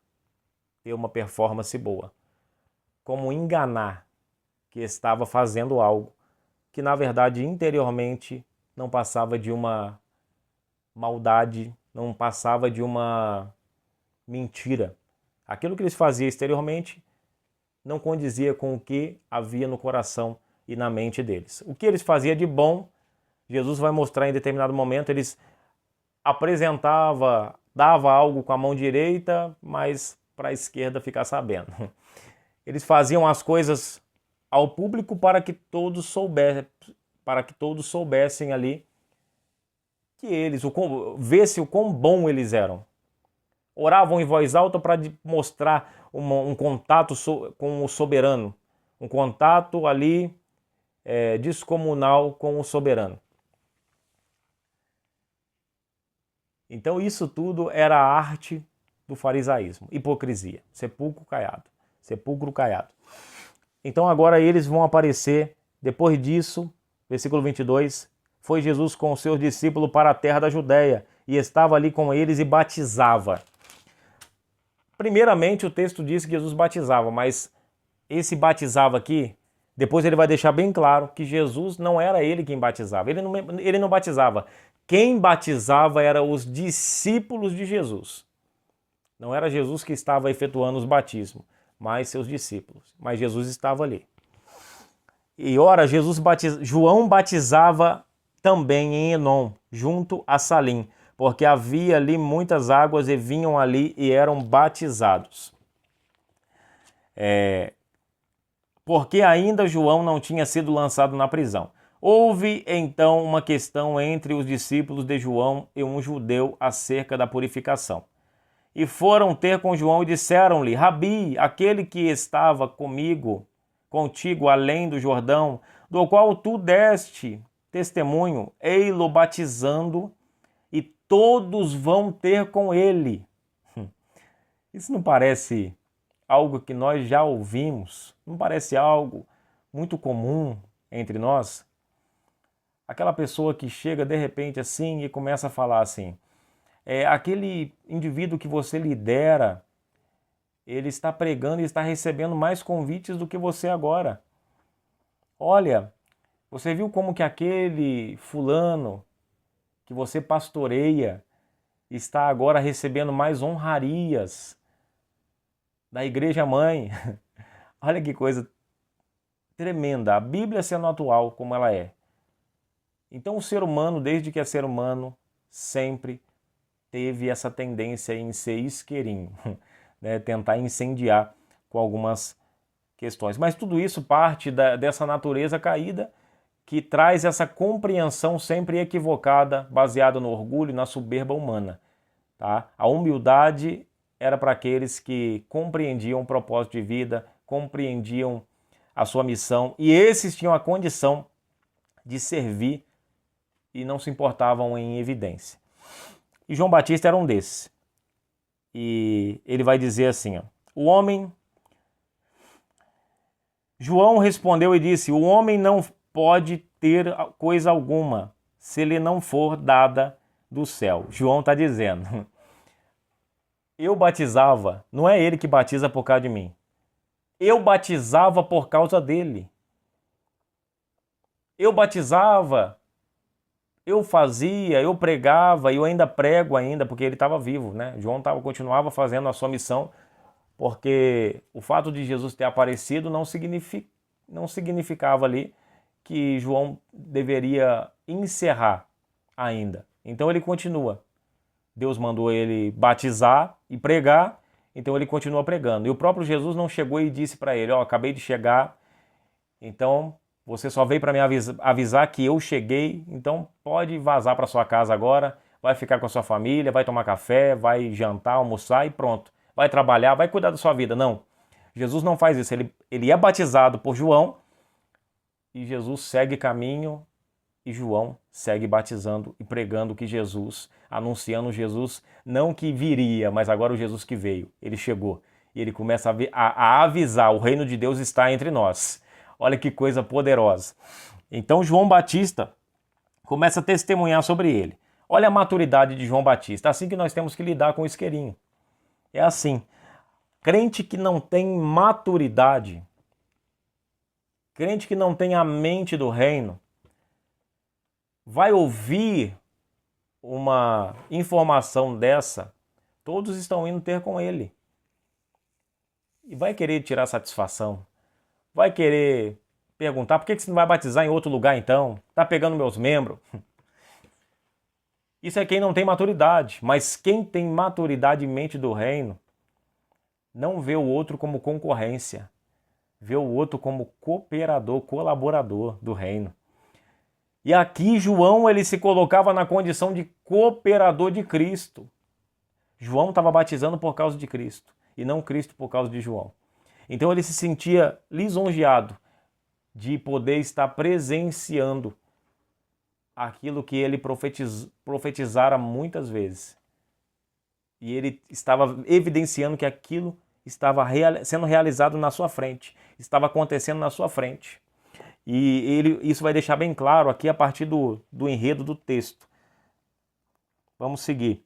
ter uma performance boa, como enganar que estava fazendo algo que na verdade interiormente não passava de uma maldade, não passava de uma mentira. Aquilo que eles faziam exteriormente não condizia com o que havia no coração e na mente deles. O que eles faziam de bom, Jesus vai mostrar em determinado momento, eles dava algo com a mão direita, mas para a esquerda ficar sabendo. Eles faziam as coisas ao público para que todos soubessem ali que eles, vê-se o quão bom eles eram. Oravam em voz alta para mostrar um contato com o soberano, um contato ali descomunal com o soberano. Então isso tudo era a arte do farisaísmo, hipocrisia, sepulcro caiado. Então agora eles vão aparecer, depois disso, versículo 22, foi Jesus com os seus discípulos para a terra da Judéia e estava ali com eles e batizava. Primeiramente o texto diz que Jesus batizava, mas esse batizava aqui, depois ele vai deixar bem claro que Jesus não era ele quem batizava, ele não batizava. Quem batizava eram os discípulos de Jesus. Não era Jesus que estava efetuando os batismos, mas seus discípulos. Mas Jesus estava ali. E ora, João batizava também em Enom, junto a Salim, porque havia ali muitas águas e vinham ali e eram batizados. Porque ainda João não tinha sido lançado na prisão. Houve então uma questão entre os discípulos de João e um judeu acerca da purificação. E foram ter com João e disseram-lhe: Rabi, aquele que estava contigo além do Jordão, do qual tu deste testemunho, ei-lo batizando, e todos vão ter com ele. Isso não parece algo que nós já ouvimos? Não parece algo muito comum entre nós? Aquela pessoa que chega de repente assim e começa a falar assim: aquele indivíduo que você lidera, ele está pregando e está recebendo mais convites do que você agora. Olha, você viu como que aquele fulano que você pastoreia está agora recebendo mais honrarias da igreja mãe? Olha que coisa tremenda. A Bíblia sendo atual como ela é. Então o ser humano, desde que é ser humano, sempre teve essa tendência em ser isqueirinho, né? Tentar incendiar com algumas questões. Mas tudo isso parte dessa natureza caída que traz essa compreensão sempre equivocada, baseada no orgulho e na soberba humana. Tá? A humildade era para aqueles que compreendiam o propósito de vida, compreendiam a sua missão, e esses tinham a condição de servir e não se importavam em evidência. E João Batista era um desses. E ele vai dizer assim, ó, João respondeu e disse: o homem não pode ter coisa alguma se lhe não for dada do céu. João está dizendo: eu batizava, não é ele que batiza por causa de mim. Eu batizava por causa dele. Eu batizava, eu fazia, eu pregava, e eu ainda prego ainda, porque ele estava vivo, né? João continuava fazendo a sua missão, porque o fato de Jesus ter aparecido não significava ali que João deveria encerrar ainda. Então ele continua. Deus mandou ele batizar e pregar, então ele continua pregando. E o próprio Jesus não chegou e disse para ele: acabei de chegar, então você só veio para me avisar que eu cheguei, então pode vazar para sua casa agora, vai ficar com a sua família, vai tomar café, vai jantar, almoçar e pronto. Vai trabalhar, vai cuidar da sua vida. Não, Jesus não faz isso. Ele é batizado por João e Jesus segue caminho e João segue batizando e pregando que Jesus, anunciando Jesus, não que viria, mas agora o Jesus que veio. Ele chegou e ele começa a avisar: o reino de Deus está entre nós. Olha que coisa poderosa. Então João Batista começa a testemunhar sobre ele. Olha a maturidade de João Batista. É assim que nós temos que lidar com o isqueirinho. É assim. Crente que não tem maturidade, crente que não tem a mente do reino, vai ouvir uma informação dessa, todos estão indo ter com ele. E vai querer tirar satisfação. Vai querer perguntar: por que você não vai batizar em outro lugar então? Tá pegando meus membros? Isso é quem não tem maturidade. Mas quem tem maturidade e mente do reino não vê o outro como concorrência. Vê o outro como cooperador, colaborador do reino. E aqui João, ele se colocava na condição de cooperador de Cristo. João estava batizando por causa de Cristo e não Cristo por causa de João. Então ele se sentia lisonjeado de poder estar presenciando aquilo que ele profetizara muitas vezes. E ele estava evidenciando que aquilo estava sendo realizado na sua frente, estava acontecendo na sua frente. E isso vai deixar bem claro aqui a partir do enredo do texto. Vamos seguir.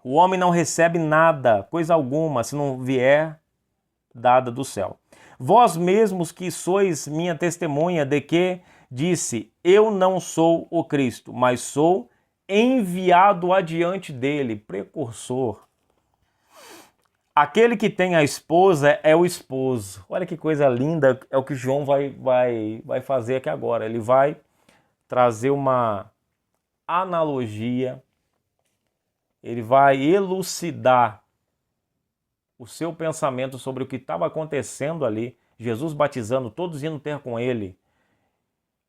O homem não recebe nada, coisa alguma, se não vier dada do céu. Vós mesmos que sois minha testemunha de que disse: eu não sou o Cristo, mas sou enviado adiante dele, precursor. Aquele que tem a esposa é o esposo. Olha que coisa linda, é o que João vai fazer aqui agora. Ele vai trazer uma analogia, ele vai elucidar o seu pensamento sobre o que estava acontecendo ali, Jesus batizando, todos indo ter com ele,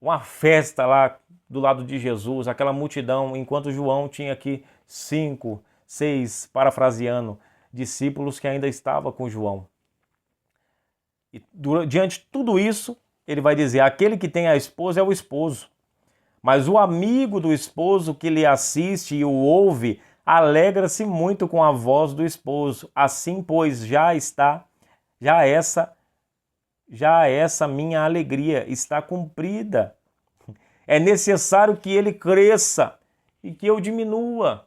uma festa lá do lado de Jesus, aquela multidão, enquanto João tinha aqui 5, 6, parafraseando, discípulos que ainda estavam com João. E diante de tudo isso, ele vai dizer, aquele que tem a esposa é o esposo, mas o amigo do esposo que lhe assiste e o ouve, alegra-se muito com a voz do esposo. Assim, pois, já essa minha alegria está cumprida. É necessário que ele cresça e que eu diminua.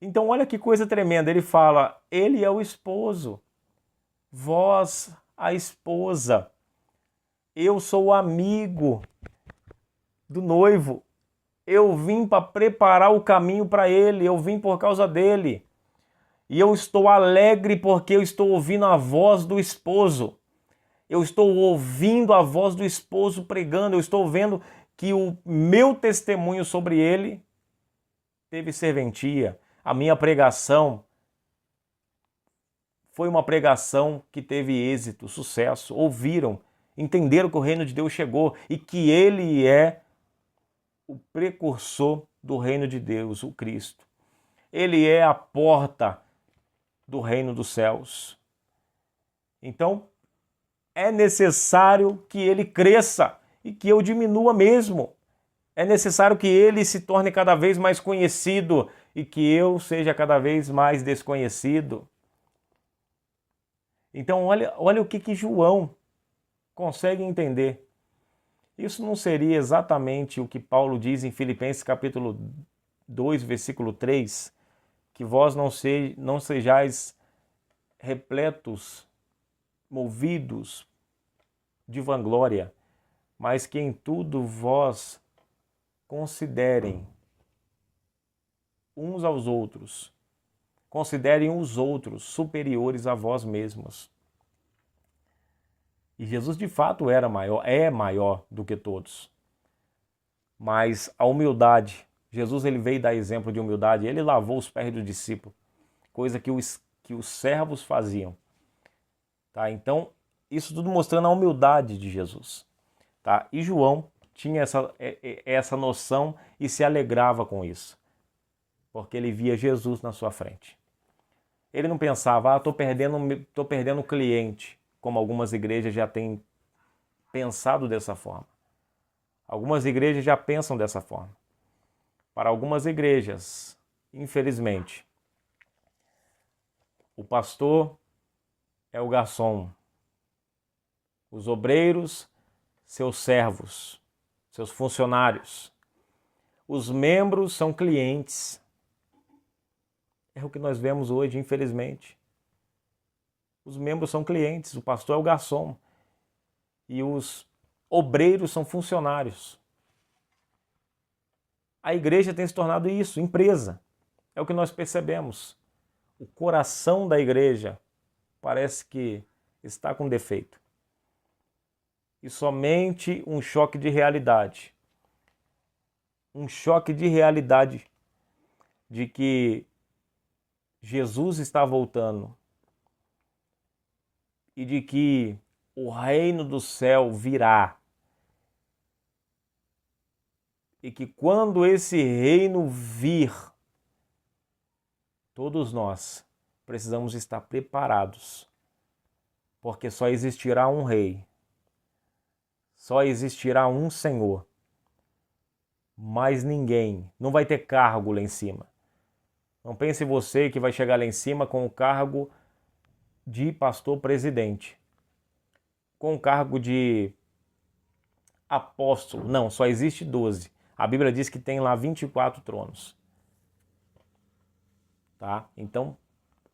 Então, olha que coisa tremenda. Ele fala, ele é o esposo, vós a esposa. Eu sou o amigo do noivo. Eu vim para preparar o caminho para ele, eu vim por causa dele. E eu estou alegre porque eu estou ouvindo a voz do esposo. Eu estou ouvindo a voz do esposo pregando, eu estou vendo que o meu testemunho sobre ele teve serventia. A minha pregação foi uma pregação que teve êxito, sucesso. Ouviram, entenderam que o reino de Deus chegou e que ele é o precursor do reino de Deus, o Cristo. Ele é a porta do reino dos céus. Então, é necessário que ele cresça e que eu diminua mesmo. É necessário que ele se torne cada vez mais conhecido e que eu seja cada vez mais desconhecido. Então, olha o que João consegue entender. Isso não seria exatamente o que Paulo diz em Filipenses capítulo 2, versículo 3, que vós não sejais repletos, movidos de vanglória, mas que em tudo vós considerem uns aos outros, considerem os outros superiores a vós mesmos. E Jesus de fato é maior do que todos. Mas a humildade, Jesus ele veio dar exemplo de humildade, ele lavou os pés do discípulo, coisa que os servos faziam. Tá? Então, isso tudo mostrando a humildade de Jesus. Tá? E João tinha essa noção e se alegrava com isso, porque ele via Jesus na sua frente. Ele não pensava, tô perdendo cliente, como algumas igrejas já têm pensado dessa forma. Algumas igrejas já pensam dessa forma. Para algumas igrejas, infelizmente, o pastor é o garçom, os obreiros, seus servos, seus funcionários. Os membros são clientes. É o que nós vemos hoje, infelizmente. Os membros são clientes, o pastor é o garçom e os obreiros são funcionários. A igreja tem se tornado isso, empresa. É o que nós percebemos. O coração da igreja parece que está com defeito. E somente um choque de realidade. Um choque de realidade de que Jesus está voltando e de que o reino do céu virá. E que quando esse reino vir, todos nós precisamos estar preparados, porque só existirá um rei, só existirá um Senhor, mais ninguém, não vai ter cargo lá em cima. Não pense você que vai chegar lá em cima com o cargo de pastor presidente, com o cargo de apóstolo. Não, só existe 12. A Bíblia diz que tem lá 24 tronos. Tá? Então,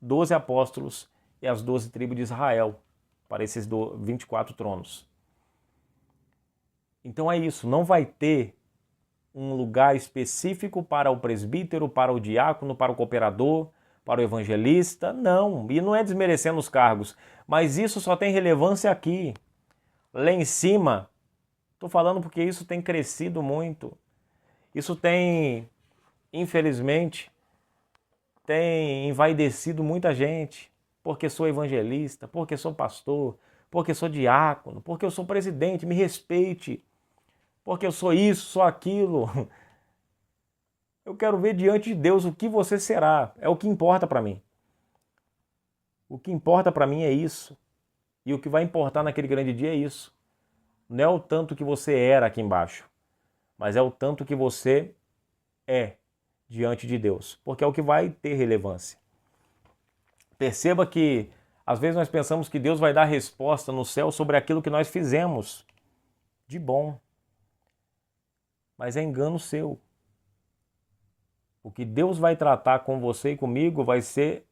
12 apóstolos e as 12 tribos de Israel para esses 24 tronos. Então é isso, não vai ter um lugar específico para o presbítero, para o diácono, para o cooperador, para o evangelista, não. E não é desmerecendo os cargos, mas isso só tem relevância aqui. Lá em cima, estou falando porque isso tem crescido muito. Isso tem, infelizmente, tem envaidecido muita gente, porque sou evangelista, porque sou pastor, porque sou diácono, porque eu sou presidente, me respeite, porque eu sou isso, sou aquilo. Eu quero ver diante de Deus o que você será, é o que importa para mim. O que importa para mim é isso, e o que vai importar naquele grande dia é isso. Não é o tanto que você era aqui embaixo, mas é o tanto que você é diante de Deus, porque é o que vai ter relevância. Perceba que às vezes nós pensamos que Deus vai dar resposta no céu sobre aquilo que nós fizemos de bom, mas é engano seu. O que Deus vai tratar com você e comigo vai ser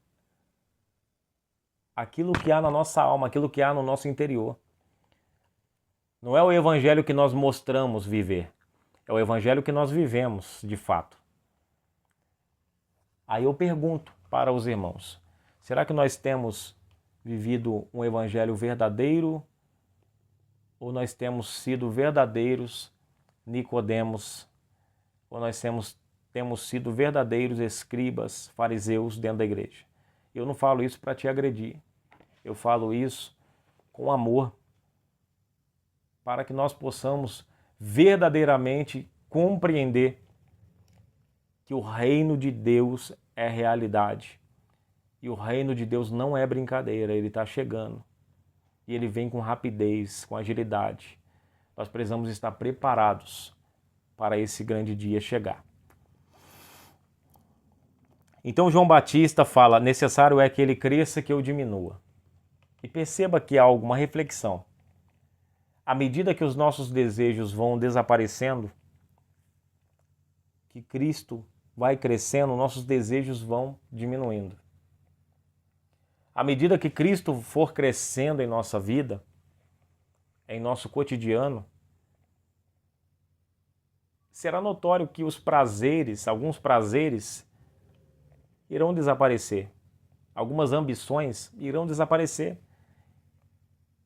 aquilo que há na nossa alma, aquilo que há no nosso interior. Não é o evangelho que nós mostramos viver, é o evangelho que nós vivemos de fato. Aí eu pergunto para os irmãos, será que nós temos vivido um evangelho verdadeiro ou nós temos sido verdadeiros Nicodemos, ou nós temos sido verdadeiros escribas, fariseus dentro da igreja? Eu não falo isso para te agredir, eu falo isso com amor, para que nós possamos verdadeiramente compreender que o reino de Deus é realidade. E o reino de Deus não é brincadeira, ele está chegando. E ele vem com rapidez, com agilidade. Nós precisamos estar preparados para esse grande dia chegar. Então João Batista fala, necessário é que ele cresça, que eu diminua. E perceba que há alguma reflexão. À medida que os nossos desejos vão desaparecendo, que Cristo vai crescendo, nossos desejos vão diminuindo. À medida que Cristo for crescendo em nossa vida, em nosso cotidiano, será notório que os prazeres, alguns prazeres, irão desaparecer. Algumas ambições irão desaparecer.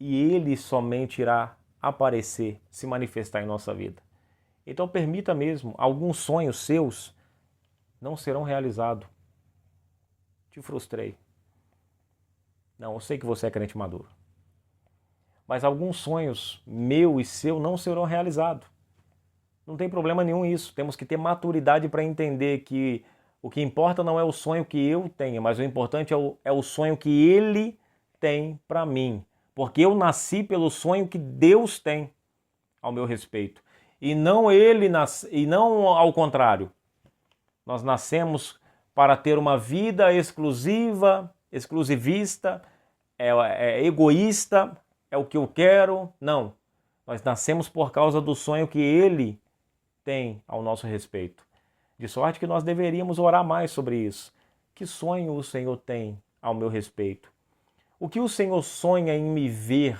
E Ele somente irá aparecer, se manifestar em nossa vida. Então permita mesmo, alguns sonhos seus não serão realizados. Te frustrei. Não, eu sei que você é crente maduro. Mas alguns sonhos meu e seu não serão realizados. Não tem problema nenhum isso. Temos que ter maturidade para entender que o que importa não é o sonho que eu tenho, mas o importante é o sonho que Ele tem para mim. Porque eu nasci pelo sonho que Deus tem ao meu respeito. E não ao contrário. Nós nascemos para ter uma vida exclusiva, exclusivista, egoísta, é o que eu quero. Não. Nós nascemos por causa do sonho que Ele tem ao nosso respeito. De sorte que nós deveríamos orar mais sobre isso. Que sonho o Senhor tem ao meu respeito? O que o Senhor sonha em me ver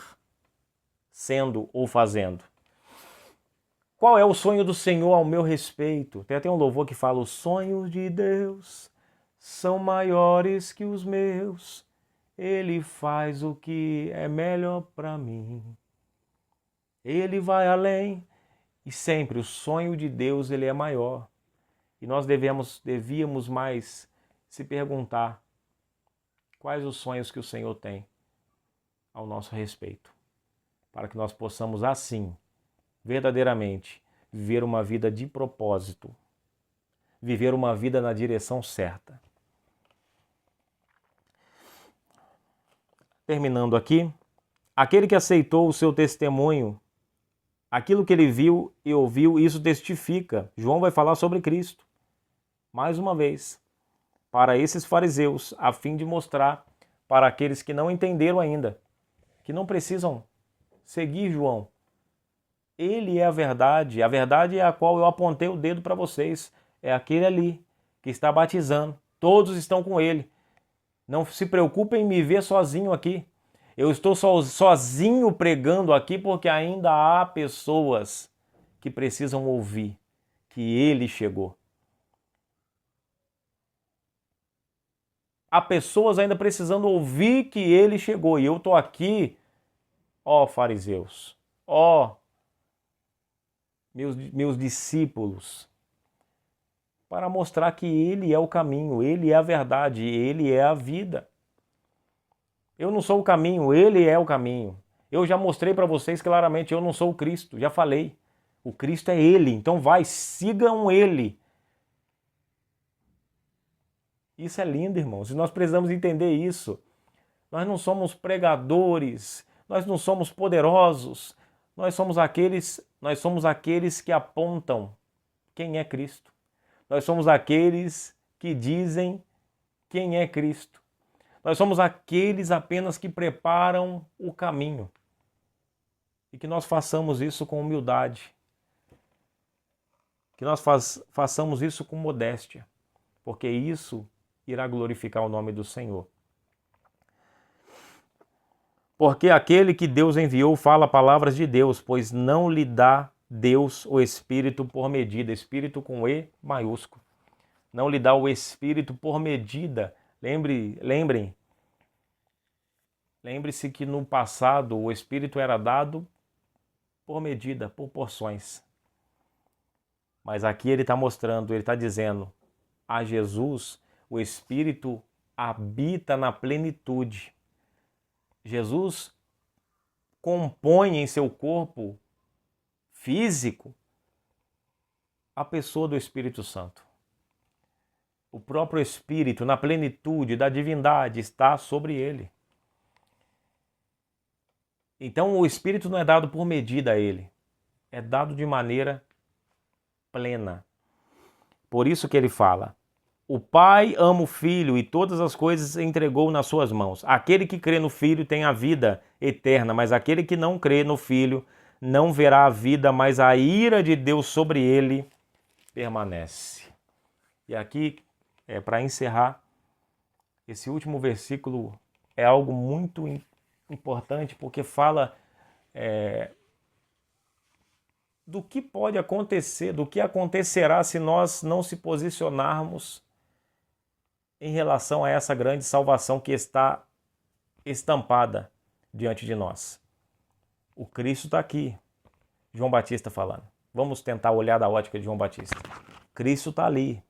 sendo ou fazendo? Qual é o sonho do Senhor ao meu respeito? Tem até um louvor que fala: os sonhos de Deus são maiores que os meus. Ele faz o que é melhor para mim. Ele vai além. E sempre o sonho de Deus ele é maior. E nós devíamos mais se perguntar quais os sonhos que o Senhor tem ao nosso respeito, para que nós possamos assim, verdadeiramente, viver uma vida de propósito, viver uma vida na direção certa. Terminando aqui, aquele que aceitou o seu testemunho, aquilo que ele viu e ouviu, isso testifica. João vai falar sobre Cristo. Mais uma vez, para esses fariseus, a fim de mostrar para aqueles que não entenderam ainda, que não precisam seguir João. Ele é a verdade é a qual eu apontei o dedo para vocês. É aquele ali que está batizando. Todos estão com ele. Não se preocupem em me ver sozinho aqui. Eu estou sozinho pregando aqui porque ainda há pessoas que precisam ouvir que ele chegou. Há pessoas ainda precisando ouvir que ele chegou. E eu estou aqui, ó fariseus, ó meus discípulos, para mostrar que Ele é o caminho, Ele é a verdade, Ele é a vida. Eu não sou o caminho, Ele é o caminho. Eu já mostrei para vocês claramente, eu não sou o Cristo, já falei. O Cristo é Ele, então sigam Ele. Isso é lindo, irmãos, e nós precisamos entender isso. Nós não somos pregadores, nós não somos poderosos, nós somos aqueles que apontam quem é Cristo. Nós somos aqueles que dizem quem é Cristo. Nós somos aqueles apenas que preparam o caminho. E que nós façamos isso com humildade. Que nós façamos isso com modéstia. Porque isso irá glorificar o nome do Senhor. Porque aquele que Deus enviou fala palavras de Deus, pois não lhe dá Deus o Espírito por medida. Espírito com E maiúsculo. Não lhe dá o Espírito por medida. Lembre-se que no passado o Espírito era dado por medida, por porções. Mas aqui ele está mostrando, ele está dizendo, a Jesus o Espírito habita na plenitude. Jesus compõe em seu corpo físico a pessoa do Espírito Santo. O próprio Espírito, na plenitude da divindade, está sobre ele. Então o Espírito não é dado por medida a ele, é dado de maneira plena. Por isso que ele fala, o Pai ama o Filho e todas as coisas entregou nas suas mãos. Aquele que crê no Filho tem a vida eterna, mas aquele que não crê no Filho não verá a vida, mas a ira de Deus sobre ele permanece. E aqui, para encerrar, esse último versículo é algo muito importante, porque fala do que pode acontecer, do que acontecerá se nós não se posicionarmos em relação a essa grande salvação que está estampada diante de nós. O Cristo está aqui, João Batista falando. Vamos tentar olhar da ótica de João Batista. Cristo está ali,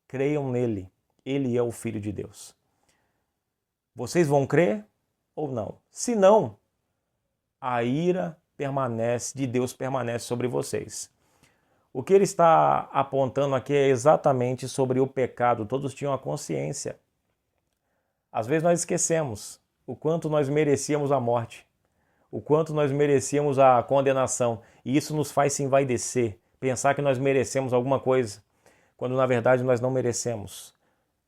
creiam nele, ele é o Filho de Deus. Vocês vão crer ou não? Se não, a ira de Deus permanece sobre vocês. O que ele está apontando aqui é exatamente sobre o pecado. Todos tinham a consciência. Às vezes nós esquecemos o quanto nós merecíamos a morte, o quanto nós merecíamos a condenação. E isso nos faz se envaidecer, pensar que nós merecemos alguma coisa, quando na verdade nós não merecemos.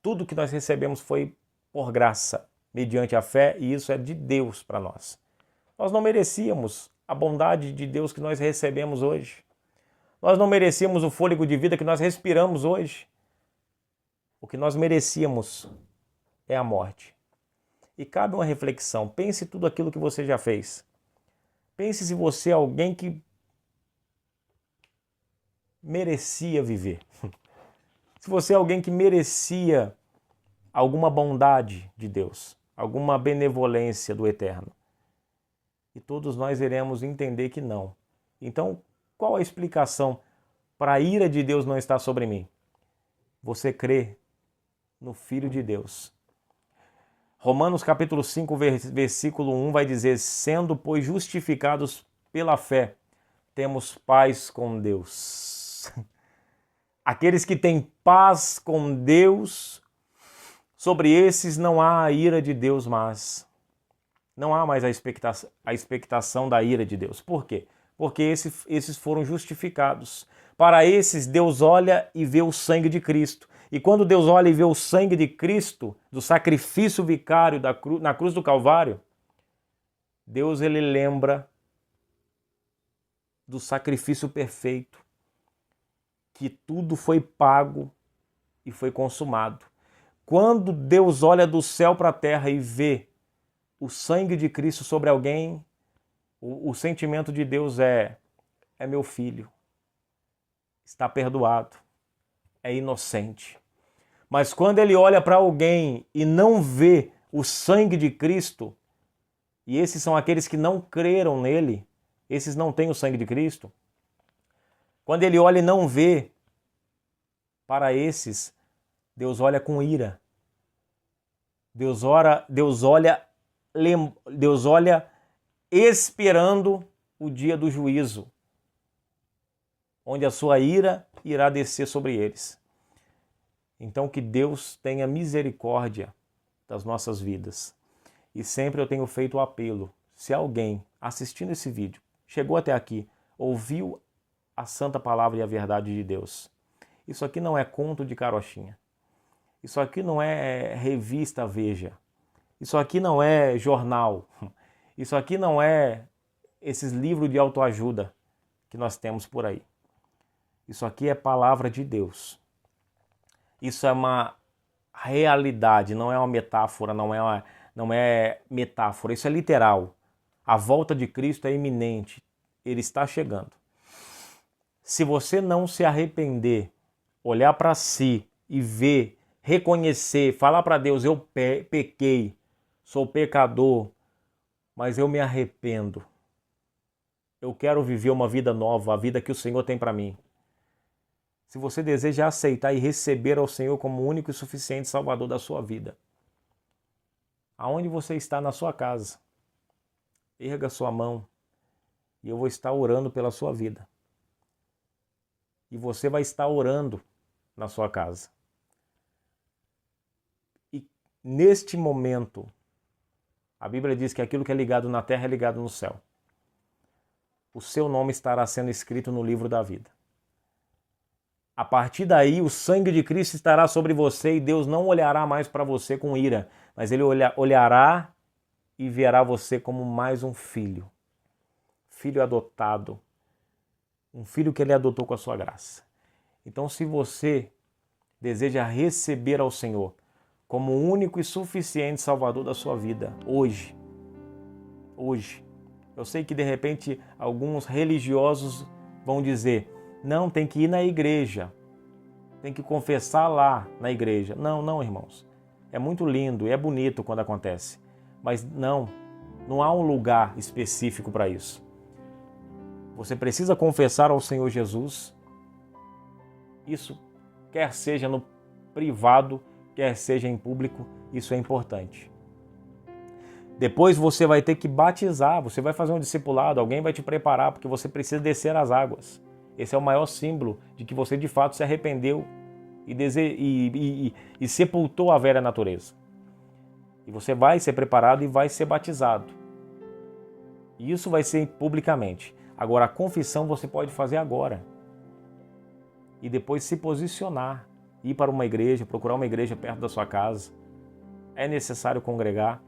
Tudo que nós recebemos foi por graça, mediante a fé, e isso é de Deus para nós. Nós não merecíamos a bondade de Deus que nós recebemos hoje. Nós não merecíamos o fôlego de vida que nós respiramos hoje. O que nós merecíamos é a morte. E cabe uma reflexão. Pense tudo aquilo que você já fez. Pense se você é alguém que merecia viver. Se você é alguém que merecia alguma bondade de Deus, alguma benevolência do Eterno. E todos nós iremos entender que não. Então, qual a explicação para a ira de Deus não estar sobre mim? Você crê no Filho de Deus. Romanos capítulo 5, versículo 1 vai dizer, sendo, pois, justificados pela fé, temos paz com Deus. Aqueles que têm paz com Deus, sobre esses não há a ira de Deus mais. Não há mais a expectação da ira de Deus. Por quê? Porque esses foram justificados. Para esses, Deus olha e vê o sangue de Cristo. E quando Deus olha e vê o sangue de Cristo, do sacrifício vicário na cruz do Calvário, Deus ele lembra do sacrifício perfeito, que tudo foi pago e foi consumado. Quando Deus olha do céu para a terra e vê o sangue de Cristo sobre alguém, o sentimento de Deus é meu filho, está perdoado, é inocente. Mas quando ele olha para alguém e não vê o sangue de Cristo, e esses são aqueles que não creram nele, esses não têm o sangue de Cristo, quando ele olha e não vê, Para esses, Deus olha com ira. Deus olha esperando o dia do juízo, onde a sua ira irá descer sobre eles. Então que Deus tenha misericórdia das nossas vidas. E sempre eu tenho feito o apelo, se alguém assistindo esse vídeo, chegou até aqui, ouviu a santa palavra e a verdade de Deus, isso aqui não é conto de carochinha. Isso aqui não é revista Veja. Isso aqui não é jornal. Isso aqui não é esses livros de autoajuda que nós temos por aí. Isso aqui é palavra de Deus. Isso é uma realidade, não é uma metáfora, não é metáfora. Isso é literal. A volta de Cristo é iminente. Ele está chegando. Se você não se arrepender, olhar para si e ver, reconhecer, falar para Deus, eu pequei, sou pecador, mas eu me arrependo. Eu quero viver uma vida nova, a vida que o Senhor tem para mim. Se você deseja aceitar e receber ao Senhor como único e suficiente Salvador da sua vida, aonde você está na sua casa, erga sua mão e eu vou estar orando pela sua vida. E você vai estar orando na sua casa. E neste momento, a Bíblia diz que aquilo que é ligado na terra é ligado no céu. O seu nome estará sendo escrito no livro da vida. A partir daí, o sangue de Cristo estará sobre você e Deus não olhará mais para você com ira, mas Ele olhará e verá você como mais um filho. Filho adotado. Um filho que Ele adotou com a sua graça. Então, se você deseja receber ao Senhor como o único e suficiente Salvador da sua vida, hoje, eu sei que de repente alguns religiosos vão dizer, não, tem que ir na igreja, tem que confessar lá na igreja. Não, irmãos, é muito lindo e é bonito quando acontece, mas não há um lugar específico para isso. Você precisa confessar ao Senhor Jesus, isso quer seja no privado, quer seja em público, isso é importante. Depois você vai ter que batizar, você vai fazer um discipulado, alguém vai te preparar, porque você precisa descer as águas. Esse é o maior símbolo de que você de fato se arrependeu e sepultou a velha natureza. E você vai ser preparado e vai ser batizado. E isso vai ser publicamente. Agora, a confissão você pode fazer agora. E depois se posicionar, ir para uma igreja, procurar uma igreja perto da sua casa. É necessário congregar.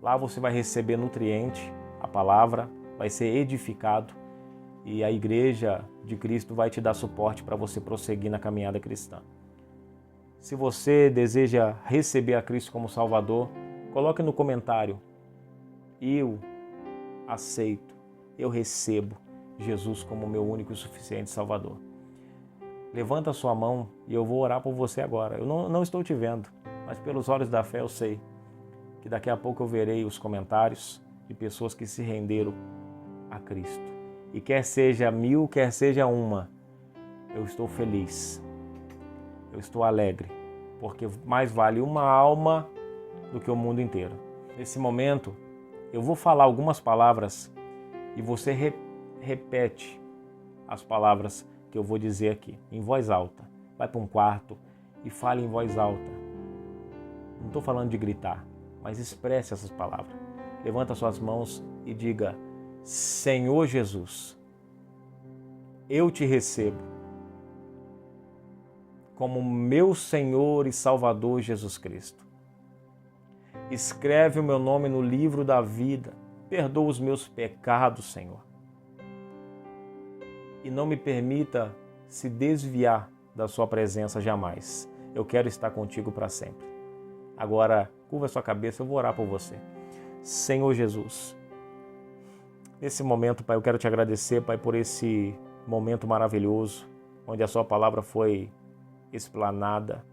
Lá você vai receber nutriente, a palavra, vai ser edificado e a igreja de Cristo vai te dar suporte para você prosseguir na caminhada cristã. Se você deseja receber a Cristo como Salvador, coloque no comentário, eu aceito, eu recebo Jesus como meu único e suficiente Salvador. Levanta a sua mão e eu vou orar por você agora. Eu não estou te vendo, mas pelos olhos da fé eu sei que daqui a pouco eu verei os comentários de pessoas que se renderam a Cristo. E quer seja 1000, quer seja uma, eu estou feliz, eu estou alegre, porque mais vale uma alma do que o mundo inteiro. Nesse momento, eu vou falar algumas palavras e você repete as palavras que eu vou dizer aqui, em voz alta. Vai para um quarto e fale em voz alta. Não estou falando de gritar, mas expresse essas palavras. Levanta suas mãos e diga, Senhor Jesus, eu te recebo como meu Senhor e Salvador Jesus Cristo. Escreve o meu nome no livro da vida, perdoa os meus pecados, Senhor. E não me permita se desviar da sua presença jamais. Eu quero estar contigo para sempre. Agora, curva a sua cabeça, eu vou orar por você. Senhor Jesus, nesse momento, Pai, eu quero te agradecer, Pai, por esse momento maravilhoso, onde a sua palavra foi explanada.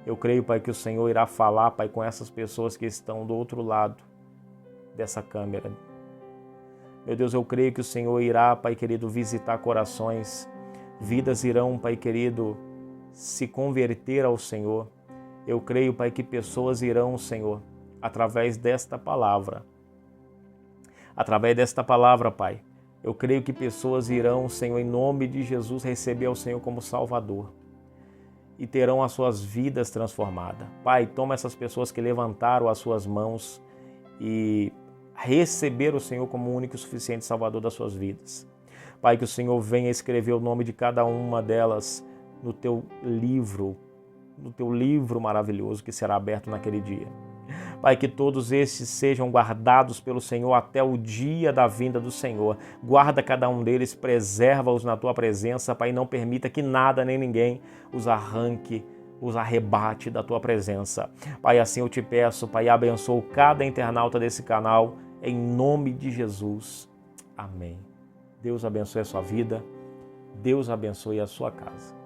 Eu creio, Pai, que o Senhor irá falar, Pai, com essas pessoas que estão do outro lado dessa câmera. Meu Deus, eu creio que o Senhor irá, Pai querido, visitar corações. Vidas irão, Pai querido, se converter ao Senhor. Eu creio, Pai, que pessoas irão, Senhor, através desta palavra. Através desta palavra, Pai, eu creio que pessoas irão, Senhor, em nome de Jesus, receber ao Senhor como Salvador e terão as suas vidas transformadas. Pai, toma essas pessoas que levantaram as suas mãos e receberam o Senhor como o único e suficiente Salvador das suas vidas. Pai, que o Senhor venha escrever o nome de cada uma delas no teu livro maravilhoso que será aberto naquele dia. Pai, que todos estes sejam guardados pelo Senhor até o dia da vinda do Senhor. Guarda cada um deles, preserva-os na tua presença, Pai, não permita que nada nem ninguém os arranque, os arrebate da tua presença. Pai, assim eu te peço, Pai, abençoa cada internauta desse canal, em nome de Jesus. Amém. Deus abençoe a sua vida, Deus abençoe a sua casa.